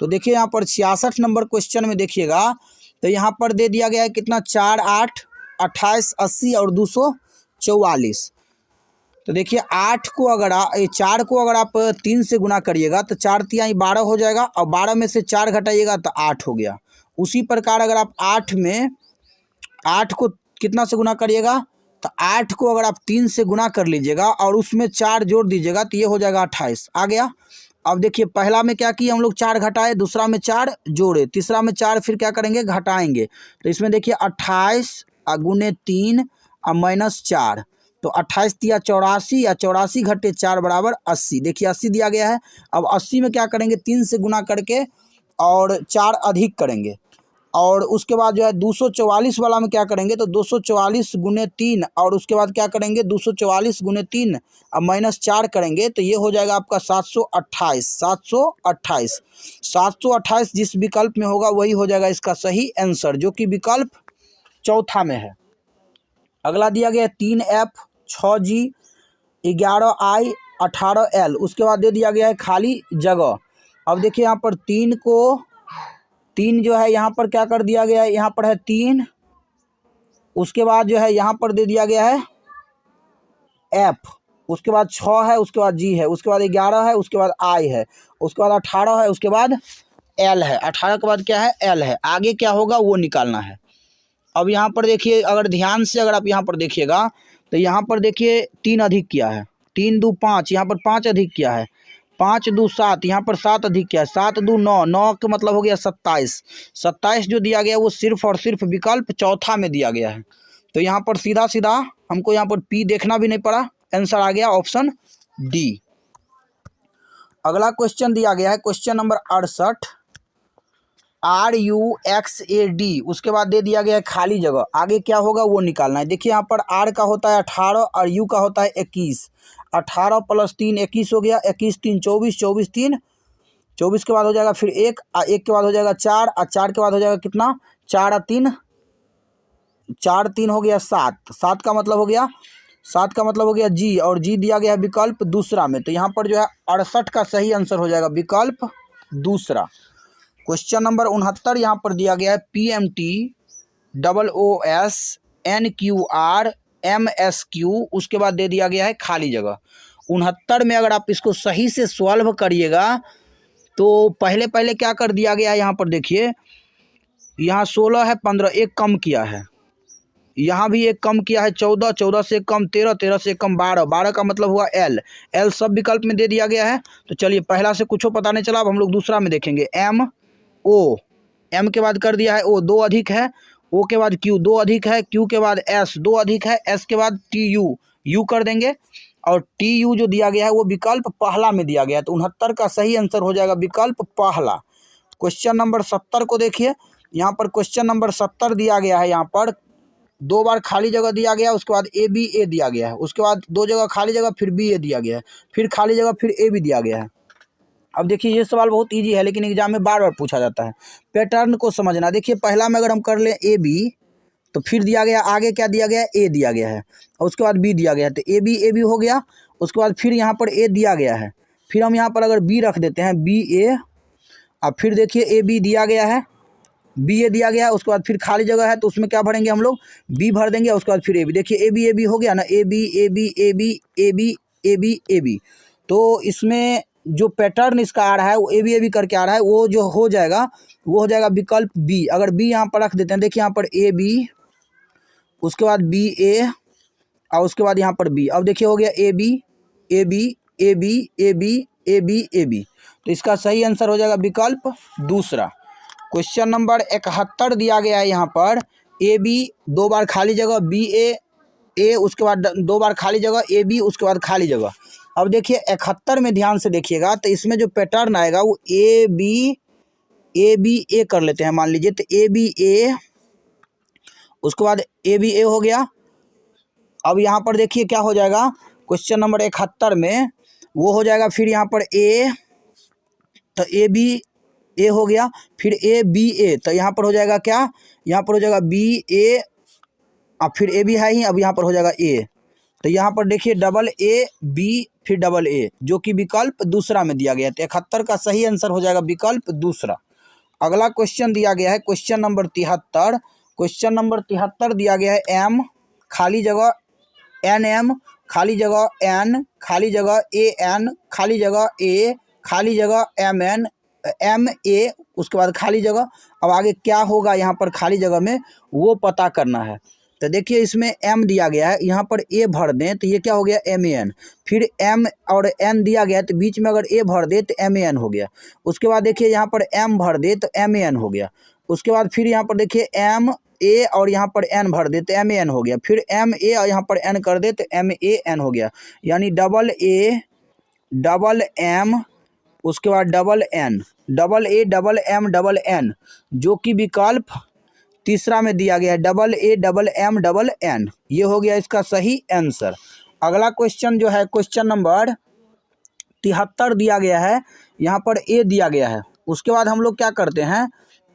A: तो देखिए यहाँ पर 66 नंबर क्वेश्चन में देखिएगा तो यहाँ पर दे दिया गया है कितना, 4 8 28 80 और 244। तो देखिए 8 को अगर 4 को अगर आप 3 से गुना करिएगा तो 4 तिहाई 12 हो जाएगा और 12 में से 4 घटाइएगा तो 8 हो गया। उसी प्रकार अगर आप 8 को कितना से गुना करिएगा तो 8 को अगर आप 3 से गुना कर लीजिएगा और उसमें 4 जोड़ दीजिएगा तो ये हो जाएगा 28 आ गया। अब देखिए पहला में क्या किए हम लोग, 4 घटाए, दूसरा में 4 जोड़े, तीसरा में 4 फिर क्या करेंगे, घटाएंगे। तो इसमें देखिए 28 गुने 3 और -4, तो 28 तिया 84 या 84 घटे 4 बराबर 80। देखिए 80 दिया गया है। अब 80 में क्या करेंगे, 3 से गुना करके और 4 अधिक करेंगे और उसके बाद जो है 244 वाला में क्या करेंगे, तो 244 गुने 3 और उसके बाद क्या करेंगे 244 गुने 3 और -4 करेंगे तो ये हो जाएगा आपका 728। 728 जिस विकल्प में होगा वही हो जाएगा इसका सही आंसर, जो कि विकल्प चौथा में है। अगला दिया गया 3F 6G 11I 18L, उसके बाद दे दिया गया है खाली जगह। अब देखिए यहाँ पर 3 जो है यहाँ पर क्या कर दिया गया है, यहाँ पर है 3, उसके बाद जो है यहाँ पर दे दिया गया है F, उसके बाद 6 है, उसके बाद G है, उसके बाद 11 है, उसके बाद I है, उसके बाद 18 है, उसके बाद L है, 18 के बाद क्या है, L है। आगे क्या होगा वो निकालना है। अब यहाँ पर देखिए अगर ध्यान से अगर आप यहाँ पर देखिएगा तो यहाँ पर देखिए 3 अधिक किया है, 3 2 5, यहाँ पर 5 अधिक किया है, 5 2 7, यहाँ पर 7 अधिक किया है, 7 2 9, 9 का मतलब हो गया 27। 27 जो दिया गया वो सिर्फ और सिर्फ विकल्प चौथा में दिया गया है। तो यहाँ पर सीधा सीधा हमको यहाँ पर P देखना भी नहीं पड़ा, आंसर आ गया ऑप्शन D। अगला क्वेश्चन दिया गया है क्वेश्चन नंबर 68 RUXAD, उसके बाद दे दिया गया है खाली जगह। आगे क्या होगा वो निकालना है। देखिए यहाँ पर R का होता है 18 और U का होता है 21। 18 + 3 21 हो गया, 21 3 24, 24 3 24 के बाद हो जाएगा फिर 1 और 1 के बाद हो जाएगा 4 और 4 के बाद हो जाएगा कितना, 4 और 3 4 3 हो गया 7। 7 का मतलब हो गया G और G दिया गया है विकल्प दूसरा में। तो यहाँ पर जो है 68 का सही आंसर हो जाएगा विकल्प दूसरा। क्वेश्चन नंबर 69 यहाँ पर दिया गया है PMT OOS NQR MSQ, उसके बाद दे दिया गया है खाली जगह। 69 में अगर आप इसको सही से सॉल्व करिएगा तो पहले क्या कर दिया गया है, यहाँ पर देखिए यहाँ 16 है, 15 एक कम किया है, यहाँ भी एक कम किया है 14, 14 से कम 13, 13 से कम 12, 12 का मतलब हुआ L सब विकल्प में दे दिया गया है। तो चलिए पहला से कुछ पता नहीं चला, अब हम लोग दूसरा में देखेंगे। M के बाद कर दिया है O, 2 अधिक है, ओ के बाद क्यू 2 अधिक है, क्यू के बाद एस 2 अधिक है, एस के बाद टी यू यू कर देंगे, और टी यू जो दिया गया है वो विकल्प पहला में दिया गया है, तो 69 का सही आंसर हो जाएगा विकल्प पहला। क्वेश्चन नंबर 70 को देखिए, यहाँ पर क्वेश्चन नंबर 70 दिया गया है, यहाँ पर 2 बार खाली जगह दिया गया है, उसके बाद ए बी ए दिया गया है, उसके बाद 2 जगह खाली जगह फिर बी ए दिया गया है, फिर खाली जगह फिर ए बी दिया गया है। अब देखिए ये सवाल बहुत इजी है, लेकिन एग्जाम में बार बार पूछा जाता है। पैटर्न को समझना, देखिए पहला में अगर हम कर लें ए बी, तो फिर दिया गया आगे क्या दिया गया है, ए दिया गया है, और उसके बाद बी दिया गया है, तो ए बी हो गया, उसके बाद फिर यहाँ पर ए दिया गया है, फिर हम यहाँ पर अगर बी रख देते हैं बी ए, अब फिर देखिए ए बी दिया गया है, बी ए दिया गया है, उसके बाद फिर खाली जगह है, तो उसमें क्या भरेंगे हम लोग, बी भर देंगे, उसके बाद फिर ए बी। देखिए ए बी हो गया ना, A B A B A B A B A B A B, तो इसमें जो पैटर्न इसका आ रहा है वो ए बी करके आ रहा है, वो जो हो जाएगा वो हो जाएगा विकल्प बी। अगर बी यहाँ पर रख देते हैं, देखिए यहाँ पर ए बी, उसके बाद बी ए, और उसके बाद यहाँ पर बी, अब देखिए हो गया A B A B A B A B A B A B, तो इसका सही आंसर हो जाएगा विकल्प दूसरा। क्वेश्चन नंबर 71 दिया गया है, यहाँ पर ए बी 2 बार खाली जगह, बी ए उसके बाद 2 बार खाली जगह, ए बी उसके बाद खाली जगह। अब देखिए 71 में ध्यान से देखिएगा, तो इसमें जो पैटर्न आएगा वो ए बी ए कर लेते हैं, मान लीजिए, तो ए बी ए, उसके बाद ए बी ए हो गया। अब यहाँ पर देखिए क्या हो जाएगा, क्वेश्चन नंबर 71 में वो हो जाएगा, फिर यहाँ पर ए, तो ए बी ए हो गया, फिर ए बी ए, तो यहाँ पर हो जाएगा क्या, यहाँ पर हो जाएगा बी ए, अब फिर ए बी है ही, अब यहाँ पर हो जाएगा ए, तो यहाँ पर देखिए डबल ए बी फिर डबल ए, जो कि विकल्प दूसरा में दिया गया है, तो 71 का सही आंसर हो जाएगा विकल्प दूसरा। अगला क्वेश्चन दिया गया है क्वेश्चन नंबर 73। क्वेश्चन नंबर 73 दिया गया है एम खाली जगह एन एम खाली जगह एन खाली जगह ए एन खाली जगह ए खाली जगह एम एन एम ए, उसके बाद खाली जगह। अब आगे क्या होगा यहाँ पर खाली जगह में वो पता करना है। तो देखिए इसमें एम दिया गया है, यहाँ पर ए भर दें तो ये क्या हो गया एम ए एन, फिर एम और एन दिया गया है तो बीच में अगर ए भर दे तो एम ए एन हो गया। उसके बाद देखिए यहाँ पर एम भर दे तो एम ए एन हो गया। उसके बाद फिर यहाँ पर देखिए एम ए और यहाँ पर एन भर दे तो एम ए एन हो गया, फिर एम ए और यहाँ पर एन कर दे तो एम ए एन हो गया, यानी डबल ए डबल एम उसके बाद double N, double A double M double N, जो कि विकल्प तीसरा में दिया गया है, double A double M double N. ये हो गया इसका सही आंसर। अगला क्वेश्चन जो है क्वेश्चन नंबर 73 दिया गया है, यहाँ पर ए दिया गया है। उसके बाद हम लोग क्या करते हैं,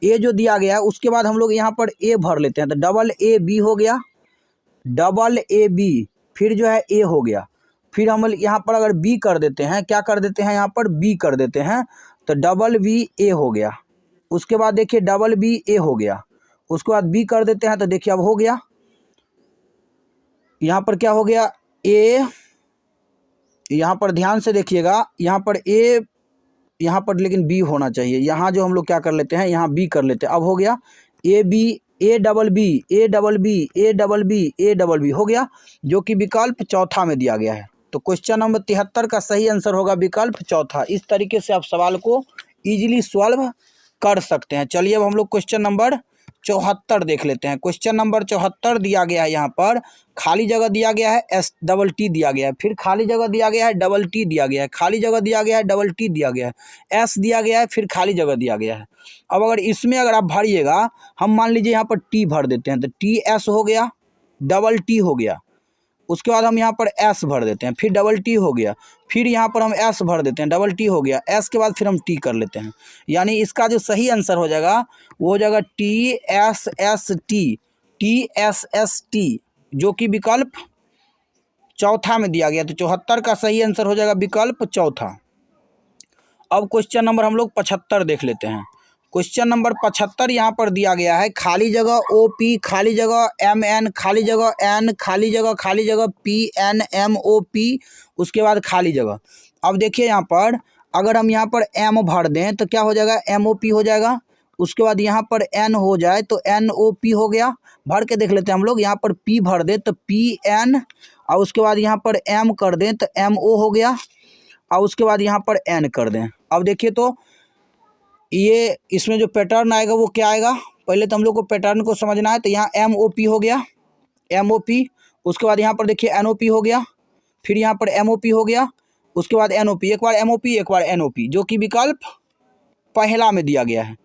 A: ए जो दिया गया है उसके बाद हम लोग यहाँ पर ए भर लेते हैं, तो डबल ए बी हो गया, डबल ए बी, फिर जो है ए हो गया, फिर हम यहाँ पर अगर बी कर देते हैं, क्या कर देते हैं यहाँ पर बी कर देते हैं, तो डबल बी ए हो गया। उसके बाद देखिए डबल बी ए हो गया, उसके बाद बी कर देते हैं तो देखिए अब हो गया, यहाँ पर क्या हो गया ए, यहाँ पर ध्यान से देखिएगा, यहाँ पर ए, यहाँ पर लेकिन बी होना चाहिए, यहाँ जो हम लोग क्या कर लेते हैं यहाँ बी कर लेते हैं। अब हो गया A B A double B A double B A double B A double B हो गया, जो कि विकल्प चौथा में दिया गया है। तो क्वेश्चन नंबर 73 का सही आंसर होगा विकल्प चौथा। इस तरीके से आप सवाल को इजीली सॉल्व कर सकते हैं। चलिए अब हम लोग क्वेश्चन नंबर 74 देख लेते हैं। क्वेश्चन नंबर 74 दिया गया है, यहाँ पर खाली जगह दिया गया है एस डबल टी दिया गया है, फिर खाली जगह दिया गया है डबल टी दिया गया है, खाली जगह दिया गया है डबल टी दिया गया है, एस दिया गया है, फिर खाली जगह दिया गया है। अब अगर इसमें अगर आप भरिएगा, हम मान लीजिए यहाँ पर टी भर देते हैं, तो टी एस हो गया, डबल टी हो गया। उसके बाद हम यहाँ पर एस भर देते हैं, फिर डबल टी हो गया, फिर यहाँ पर हम एस भर देते हैं, डबल टी हो गया, एस के बाद फिर हम टी कर लेते हैं। यानी इसका जो सही आंसर हो जाएगा वो हो जाएगा टी एस एस टी, जो कि विकल्प चौथा में दिया गया। तो 74 का सही आंसर हो जाएगा विकल्प चौथा। अब क्वेश्चन नंबर हम लोग 75 देख लेते हैं। क्वेश्चन नंबर 75 यहाँ पर दिया गया है, खाली जगह ओ पी खाली जगह एम एन खाली जगह एन खाली जगह P N M O P, उसके बाद खाली जगह। अब देखिए यहाँ पर अगर हम यहाँ पर एम भर दें तो क्या हो जाएगा एम ओ पी हो जाएगा। उसके बाद यहाँ पर एन हो जाए तो एन ओ पी हो गया। भर के देख लेते हैं हम लोग, यहाँ पर पी भर दें तो पी एन, और उसके बाद यहाँ पर एम कर दें तो एम ओ हो गया, और उसके बाद यहाँ पर एन कर दें। अब देखिए तो ये इसमें जो पैटर्न आएगा वो क्या आएगा, पहले तो हम लोग को पैटर्न को समझना है। तो यहाँ MOP हो गया, MOP, उसके बाद यहाँ पर देखिए NOP हो गया, फिर यहाँ पर MOP हो गया, उसके बाद NOP, एक बार MOP एक बार NOP, जो कि विकल्प पहला में दिया गया है।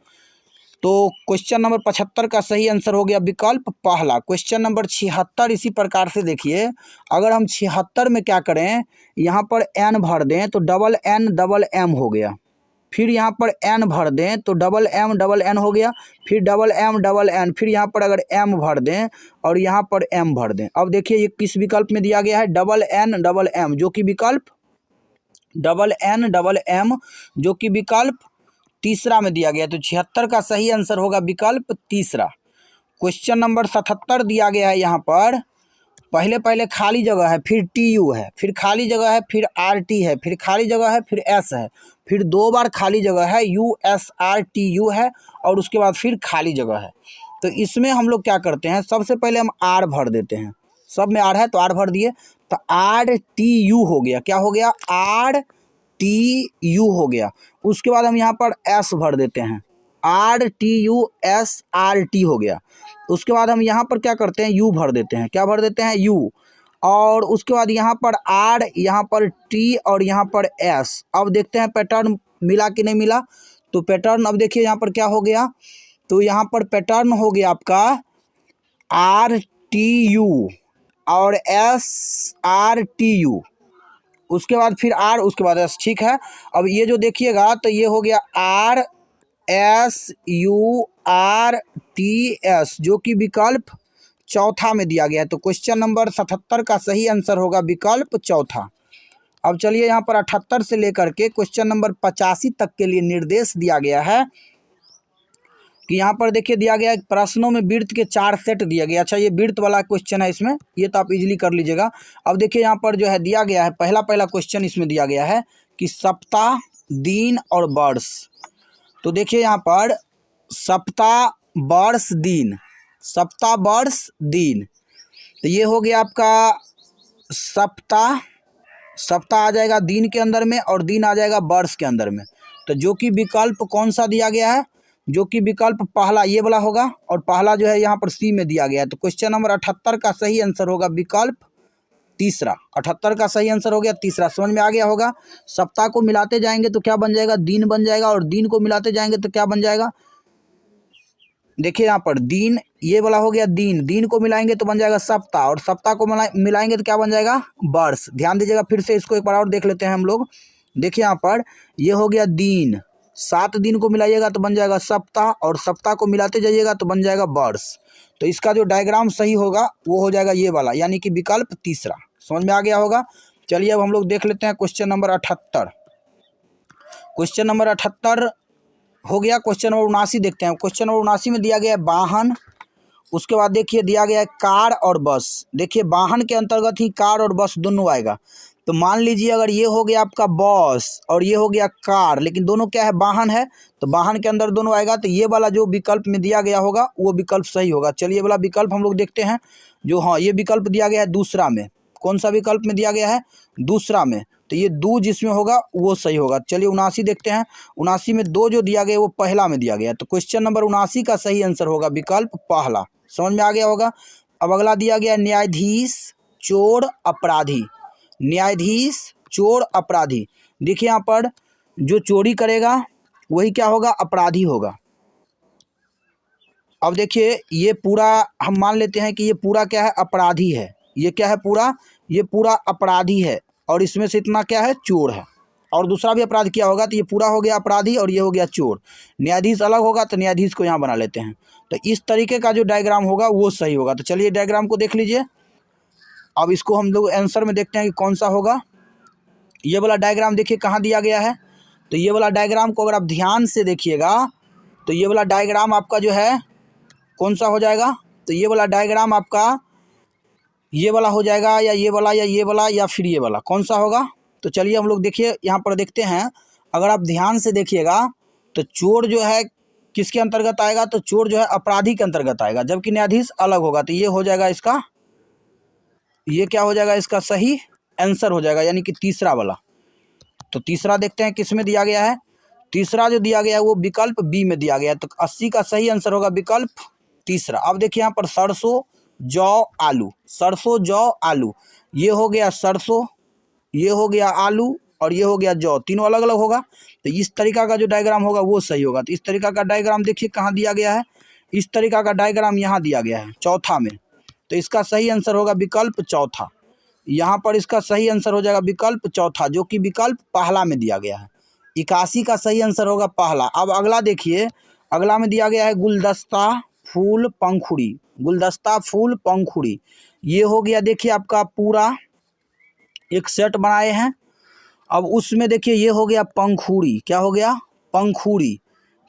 A: तो क्वेश्चन नंबर 75 का सही आंसर हो गया विकल्प पहला। क्वेश्चन नंबर 76 इसी प्रकार से देखिए, अगर हम 76 में क्या करें, यहाँ पर N भर दें तो डबल M हो गया, फिर यहाँ पर N भर दें तो डबल M हो गया, फिर डबल M, फिर यहाँ पर अगर M भर दें और यहाँ पर M भर दें। अब देखिए ये किस विकल्प में दिया गया है, डबल M, जो कि विकल्प डबल M, जो कि विकल्प तीसरा में दिया गया। तो 76 का सही आंसर होगा विकल्प तीसरा। क्वेश्चन नंबर 77 दिया गया है, यहाँ पर पहले खाली जगह है, फिर TU है, फिर खाली जगह है, फिर RT है, फिर खाली जगह है, फिर S है, फिर 2 बार खाली जगह है, USRTU है, और उसके बाद फिर खाली जगह है। तो इसमें हम लोग क्या करते हैं, सबसे पहले हम R भर देते हैं, सब में R है तो R भर दिए, तो RTU हो गया, क्या हो गया, RTU हो गया। उसके बाद हम यहाँ पर S भर देते हैं, RTUSRT हो गया। उसके बाद हम यहाँ पर क्या करते हैं, U भर देते हैं, क्या भर देते हैं, U, और उसके बाद यहाँ पर R, यहाँ पर T और यहाँ पर S। अब देखते हैं पैटर्न मिला कि नहीं मिला। तो पैटर्न अब देखिए यहाँ पर क्या हो गया, तो यहाँ पर पैटर्न हो गया आपका RTU और SRTU, उसके बाद फिर R, उसके बाद S, ठीक है। अब ये जो देखिएगा तो ये हो गया RSURTS, जो कि विकल्प चौथा में दिया गया है। तो क्वेश्चन नंबर 77 का सही आंसर होगा विकल्प चौथा। अब चलिए यहाँ पर 78 से लेकर के क्वेश्चन नंबर 85 तक के लिए निर्देश दिया गया है कि यहाँ पर देखिए दिया गया है प्रश्नों में वृत्त के 4 सेट दिया गया। अच्छा, ये वृत्त वाला क्वेश्चन है, इसमें ये तो आप इजीली कर लीजिएगा। अब देखिए यहाँ पर जो है दिया गया है, पहला क्वेश्चन इसमें दिया गया है कि सप्ताह, दिन और वर्ष। तो देखिए यहाँ पर सप्ताह, वर्ष, दिन, सप्ताह, वर्ष, दिन। तो ये हो गया आपका सप्ताह, सप्ताह आ जाएगा दिन के अंदर में और दिन आ जाएगा वर्ष के अंदर में। तो जो कि विकल्प कौन सा दिया गया है, जो कि विकल्प पहला ये वाला होगा, और पहला जो है यहाँ पर C में दिया गया है। तो क्वेश्चन नंबर 78 का सही आंसर होगा विकल्प तीसरा। 78 का सही आंसर हो गया तीसरा। समझ में आ गया होगा। सप्ताह को मिलाते जाएंगे तो क्या बन जाएगा, दिन बन जाएगा, और दिन को मिलाते जाएंगे तो क्या बन जाएगा, देखिए यहाँ पर दिन, ये वाला हो गया दिन, दिन को मिलाएंगे तो बन जाएगा सप्ताह, और सप्ताह को मिलाएंगे तो क्या बन जाएगा, वर्ष। ध्यान दीजिएगा, फिर से इसको एक बार और देख लेते हैं हम लोग। देखिए यहाँ पर ये हो गया दिन, 7 दिन को मिलाइएगा तो बन जाएगा सप्ताह, और सप्ताह को मिलाते जाइएगा तो बन जाएगा वर्ष। तो इसका जो डायग्राम सही होगा वो हो जाएगा ये वाला, यानी कि विकल्प तीसरा। समझ में आ गया होगा। चलिए अब हम लोग देख लेते हैं क्वेश्चन नंबर 78। क्वेश्चन नंबर 78 हो गया। क्वेश्चन नंबर 79 देखते हैं। क्वेश्चन नंबर 79 में दिया गया है वाहन, उसके बाद देखिए दिया गया है कार और बस। देखिए वाहन के अंतर्गत ही कार और बस दोनों आएगा। तो मान लीजिए अगर ये हो गया आपका बस और ये हो गया कार, लेकिन दोनों क्या है, वाहन है, तो वाहन के अंदर दोनों आएगा। तो ये वाला जो विकल्प में दिया गया होगा वो विकल्प सही होगा। चलिए ये वाला विकल्प हम लोग देखते हैं जो, हाँ, ये विकल्प दिया गया है दूसरा में। कौन सा विकल्प में दिया गया है, दूसरा में। तो ये 2 जिसमें होगा वो सही होगा। चलिए 79 देखते हैं। 79 में 2 जो दिया गया वो पहला में दिया गया है। तो क्वेश्चन नंबर 79 का सही आंसर होगा विकल्प पहला। समझ में आ गया होगा। अब अगला दिया गया न्यायाधीश, चोर, अपराधी। न्यायाधीश, चोर, अपराधी। देखिए यहाँ पर जो चोरी करेगा वही क्या होगा, अपराधी होगा। अब देखिए ये पूरा हम मान लेते हैं कि ये पूरा क्या है, अपराधी है। ये क्या है पूरा, ये पूरा अपराधी है, और इसमें से इतना क्या है, चोर है, और दूसरा भी अपराध किया होगा। तो ये पूरा हो गया अपराधी और ये हो गया चोर। न्यायाधीश अलग होगा तो न्यायाधीश को यहाँ बना लेते हैं। तो इस तरीके का जो डायग्राम होगा वो सही होगा। तो चलिए डायग्राम को देख लीजिए। अब इसको हम लोग आंसर में देखते हैं कि कौन सा होगा। ये वाला डायग्राम देखिए कहाँ दिया गया है। तो ये वाला डायग्राम को अगर आप ध्यान से देखिएगा तो ये वाला डायग्राम आपका जो है कौन सा हो जाएगा, तो ये वाला डायग्राम आपका ये वाला हो जाएगा, या ये वाला, या ये वाला, या फिर ये वाला, कौन सा होगा। तो चलिए हम लोग देखिए यहाँ पर देखते हैं। अगर आप ध्यान से देखिएगा तो चोर जो है किसके अंतर्गत आएगा, तो चोर जो है अपराधी के अंतर्गत आएगा, जबकि न्यायाधीश अलग होगा। तो ये हो जाएगा इसका, ये क्या हो जाएगा, इसका सही आंसर हो जाएगा, यानी कि तीसरा वाला। तो तीसरा देखते हैं किस में दिया गया है। तीसरा जो दिया गया है वो विकल्प बी में दिया गया है, तो 80 का सही आंसर होगा विकल्प तीसरा। अब देखिए यहाँ पर सरसों जौ आलू, सरसों जौ आलू, ये हो गया सरसों, ये हो गया आलू और ये हो गया जौ, तीनों अलग अलग होगा। तो इस तरीका का जो डायग्राम होगा वो सही होगा। तो इस तरीका का डायग्राम देखिए कहाँ दिया गया है, इस तरीका का डायग्राम यहाँ दिया गया है चौथा में। तो इसका सही आंसर होगा विकल्प चौथा। यहाँ पर इसका सही आंसर हो जाएगा विकल्प चौथा, जो कि विकल्प पहला में दिया गया है। 81 का सही आंसर होगा पहला। अब अगला देखिए, अगला में दिया गया है गुलदस्ता फूल पंखुड़ी, गुलदस्ता फूल पंखुड़ी, ये हो गया देखिए आपका पूरा एक सेट बनाए हैं। अब उसमें देखिए ये हो गया पंखुड़ी, क्या हो गया पंखुड़ी,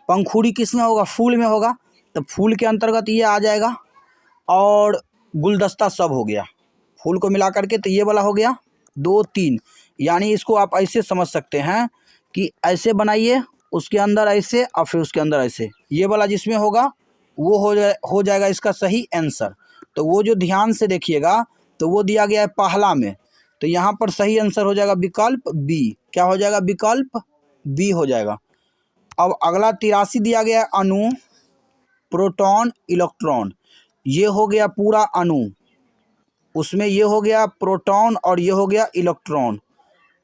A: पंखुड़ी किस में होगा, फूल में होगा, तो फूल के अंतर्गत ये आ जाएगा। और गुलदस्ता सब हो गया, फूल को मिला करके, तो ये वाला हो गया 2 3। यानी इसको आप ऐसे समझ सकते हैं कि ऐसे बनाइए, उसके अंदर ऐसे और फिर उसके अंदर ऐसे, ये वाला जिसमें होगा वो हो जाएगा इसका सही आंसर। तो वो जो ध्यान से देखिएगा तो वो दिया गया है पहला में, तो यहाँ पर सही आंसर हो जाएगा विकल्प बी, क्या हो जाएगा विकल्प बी हो जाएगा। अब अगला 83 दिया गया है अणु प्रोटॉन इलेक्ट्रॉन, ये हो गया पूरा अणु, उसमें ये हो गया प्रोटॉन और ये हो गया इलेक्ट्रॉन,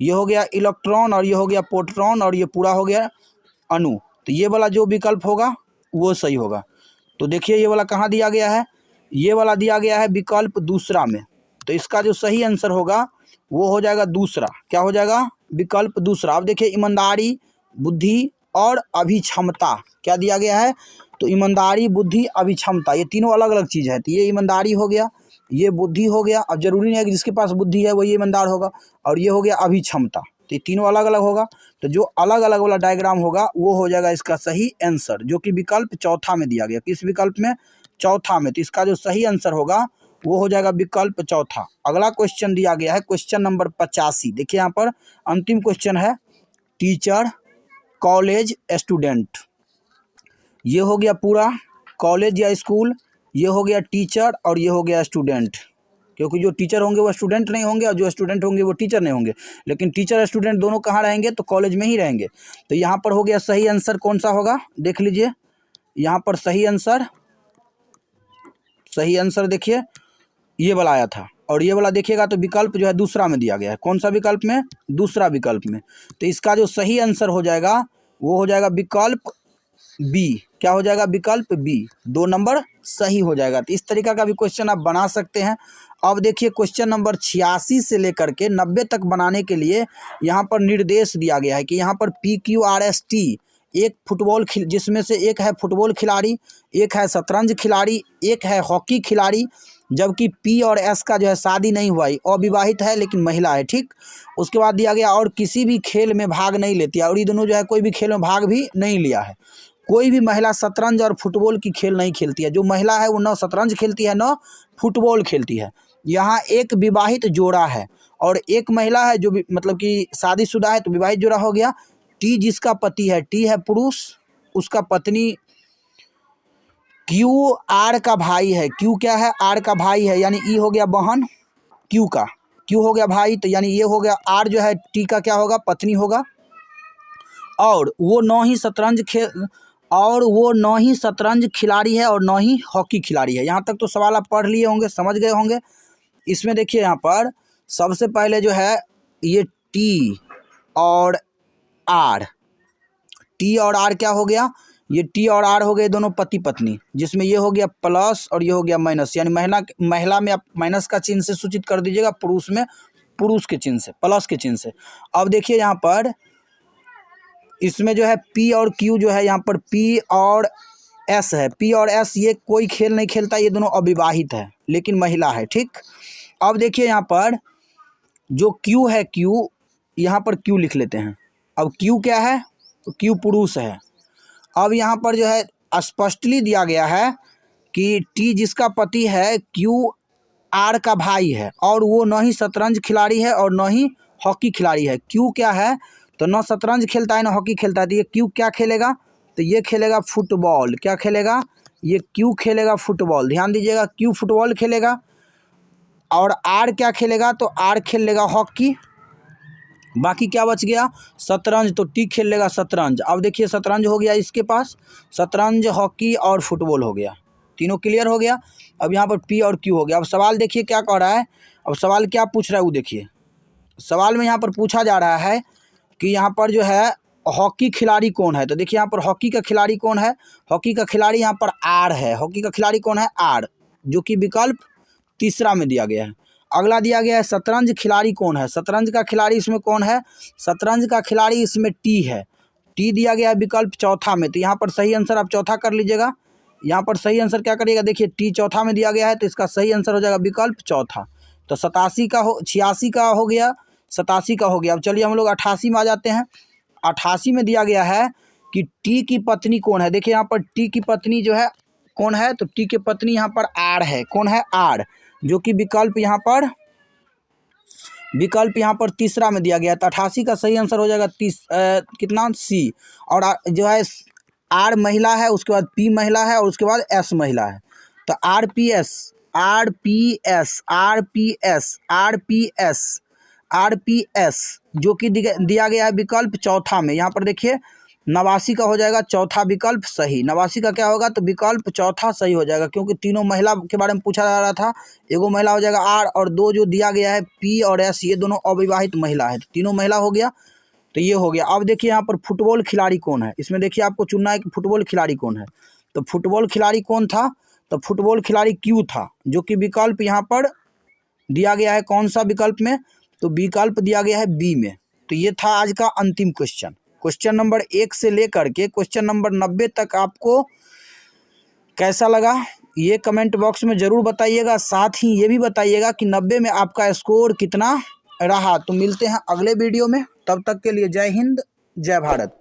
A: ये हो गया इलेक्ट्रॉन और ये हो गया प्रोटॉन और ये पूरा हो गया अणु। तो ये वाला जो विकल्प होगा वो सही होगा। तो देखिए ये वाला कहाँ दिया गया है, ये वाला दिया गया है विकल्प दूसरा में। तो इसका जो सही आंसर होगा वो हो जाएगा दूसरा, क्या हो जाएगा विकल्प दूसरा। अब देखिए ईमानदारी बुद्धि और अभिक्षमता क्या दिया गया है, तो ईमानदारी बुद्धि अभिक्षमता, ये तीनों अलग अलग चीज़ है। तो ये ईमानदारी हो गया, ये बुद्धि हो गया, अब जरूरी नहीं है कि जिसके पास बुद्धि है वही ईमानदार होगा, और ये हो गया अभिक्षमता, तो ये तीनों अलग अलग होगा। तो जो अलग अलग वाला डायग्राम होगा वो हो जाएगा इसका सही आंसर, जो कि विकल्प चौथा में दिया गया, किस विकल्प में, चौथा में। तो इसका जो सही आंसर होगा वो हो जाएगा विकल्प चौथा। अगला क्वेश्चन दिया गया है क्वेश्चन नंबर 85, देखिए यहाँ पर अंतिम क्वेश्चन है टीचर कॉलेज स्टूडेंट, ये हो गया पूरा कॉलेज या स्कूल, ये हो गया टीचर और ये हो गया स्टूडेंट, क्योंकि जो टीचर होंगे वो स्टूडेंट नहीं होंगे और जो स्टूडेंट होंगे वो टीचर नहीं होंगे, लेकिन टीचर स्टूडेंट दोनों कहाँ रहेंगे, तो कॉलेज में ही रहेंगे। तो यहाँ पर हो गया सही आंसर कौन सा होगा, देख लीजिए यहाँ पर सही आंसर देखिए ये वाला आया था, और ये वाला देखिएगा तो विकल्प जो है दूसरा में दिया गया है, कौन सा विकल्प में, दूसरा विकल्प में। तो इसका जो सही आंसर हो जाएगा वो हो जाएगा विकल्प बी, क्या हो जाएगा विकल्प बी, 2 नंबर सही हो जाएगा। तो इस तरीका का भी क्वेश्चन आप बना सकते हैं। अब देखिए क्वेश्चन नंबर 86 से लेकर के 90 तक बनाने के लिए यहाँ पर निर्देश दिया गया है कि यहाँ पर PQRST एक फुटबॉल जिसमें से एक है फुटबॉल खिलाड़ी, एक है शतरंज खिलाड़ी, एक है हॉकी खिलाड़ी, जबकि P और S का जो है शादी नहीं हुआ है, अविवाहित है लेकिन महिला है, ठीक। उसके बाद दिया गया और किसी भी खेल में भाग नहीं लेती है, और ये दोनों जो है कोई भी खेल में भाग भी नहीं लिया है। कोई भी महिला शतरंज और फुटबॉल की खेल नहीं खेलती है, जो महिला है वो न शतरंज खेलती है न फुटबॉल खेलती है। यहाँ एक विवाहित जोड़ा है और एक महिला है जो मतलब कि शादीशुदा है, तो विवाहित जोड़ा हो गया। T जिसका पति है, T है पुरुष, उसका पत्नी, Q R का भाई है, Q क्या है, R का भाई है, यानी E हो गया बहन Q का, Q हो गया भाई, तो यानी ये हो गया R जो है T का क्या होगा, पत्नी होगा। और वो न ही शतरंज खिलाड़ी है और न ही हॉकी खिलाड़ी है। यहाँ तक तो सवाल आप पढ़ लिए होंगे, समझ गए होंगे। इसमें देखिए यहाँ पर सबसे पहले जो है ये T और R, T और R क्या हो गया, ये T और R हो गए दोनों पति पत्नी, जिसमें ये हो गया प्लस और ये हो गया माइनस, यानी महिला में आप माइनस का चिन्ह से सूचित कर दीजिएगा, पुरुष में पुरुष के चिन्ह से, प्लस के चिन्ह से। अब देखिए यहाँ पर इसमें जो है P और Q जो है यहाँ पर P और S है, P और S ये कोई खेल नहीं खेलता, ये दोनों अविवाहित है लेकिन महिला है, ठीक। अब देखिए यहाँ पर जो Q है, Q यहाँ पर Q लिख लेते हैं। अब Q क्या है, तो Q पुरुष है। अब यहाँ पर जो है स्पष्टली दिया गया है कि T जिसका पति है, Q R का भाई है, और वो न ही शतरंज खिलाड़ी है और न ही हॉकी खिलाड़ी है। Q क्या है, तो न शतरंज खेलता है न हॉकी खेलता है, तो ये Q क्या खेलेगा, तो ये खेलेगा फुटबॉल, क्या खेलेगा, ये Q खेलेगा फुटबॉल, ध्यान दीजिएगा Q फुटबॉल खेलेगा। और R क्या खेलेगा, तो R खेल लेगा हॉकी, बाकी क्या बच गया, शतरंज, तो टी खेल लेगा शतरंज। अब देखिए शतरंज हो गया इसके पास, शतरंज, हॉकी और फुटबॉल हो गया, तीनों क्लियर हो गया। अब यहाँ पर पी और क्यू हो गया। अब सवाल देखिए क्या कह रहा है, अब सवाल क्या पूछ रहा है वो देखिए। सवाल में यहाँ पर पूछा जा रहा है कि यहाँ पर जो है हॉकी खिलाड़ी कौन है। तो देखिए यहाँ पर हॉकी का खिलाड़ी कौन है, हॉकी का खिलाड़ी यहाँ पर आर है। हॉकी का खिलाड़ी कौन है, आर, जो कि विकल्प तीसरा में दिया गया है। अगला दिया गया है शतरंज खिलाड़ी कौन है। शतरंज का खिलाड़ी इसमें कौन है, शतरंज का खिलाड़ी इसमें टी है, टी दिया गया है विकल्प चौथा में। तो यहाँ पर सही आंसर आप चौथा कर लीजिएगा। यहाँ पर सही आंसर क्या करिएगा, देखिए टी चौथा में दिया गया है, तो इसका सही आंसर हो जाएगा विकल्प चौथा। तो 87 का हो, 86 का हो गया, 87 का हो गया। अब चलिए हम लोग 88 में आ जाते हैं। 88 में दिया गया है कि टी की पत्नी कौन है। देखिए यहाँ पर टी की पत्नी जो है कौन है, तो टी की पत्नी यहाँ पर आर है। कौन है, आर, जो कि विकल्प यहाँ पर तीसरा में दिया गया है। तो 88 का सही आंसर हो जाएगा कितना, सी। और जो है आर महिला है, उसके बाद पी महिला है और उसके बाद एस महिला है। तो आर पी एस, जो कि दिया गया है विकल्प चौथा में। यहाँ पर देखिए 89 का हो जाएगा चौथा विकल्प सही। 89 का क्या होगा, तो विकल्प चौथा सही हो जाएगा, क्योंकि तीनों महिला के बारे में पूछा जा रहा था। एगो महिला हो जाएगा आर, और दो जो दिया गया है पी और एस, ये दोनों अविवाहित महिला है। तीनों महिला हो गया, तो ये हो गया। अब देखिए यहाँ पर फुटबॉल खिलाड़ी कौन है, इसमें देखिए आपको चुनना है कि फुटबॉल खिलाड़ी कौन है। तो फुटबॉल खिलाड़ी कौन था, तो फुटबॉल खिलाड़ी क्यू था, जो कि विकल्प यहाँ पर दिया गया है कौन सा विकल्प में, तो विकल्प दिया गया है बी में। तो ये था आज का अंतिम क्वेश्चन। क्वेश्चन नंबर 1 से लेकर के क्वेश्चन नंबर 90 तक आपको कैसा लगा ये कमेंट बॉक्स में ज़रूर बताइएगा। साथ ही ये भी बताइएगा कि 90 में आपका स्कोर कितना रहा। तो मिलते हैं अगले वीडियो में, तब तक के लिए जय हिंद, जय भारत।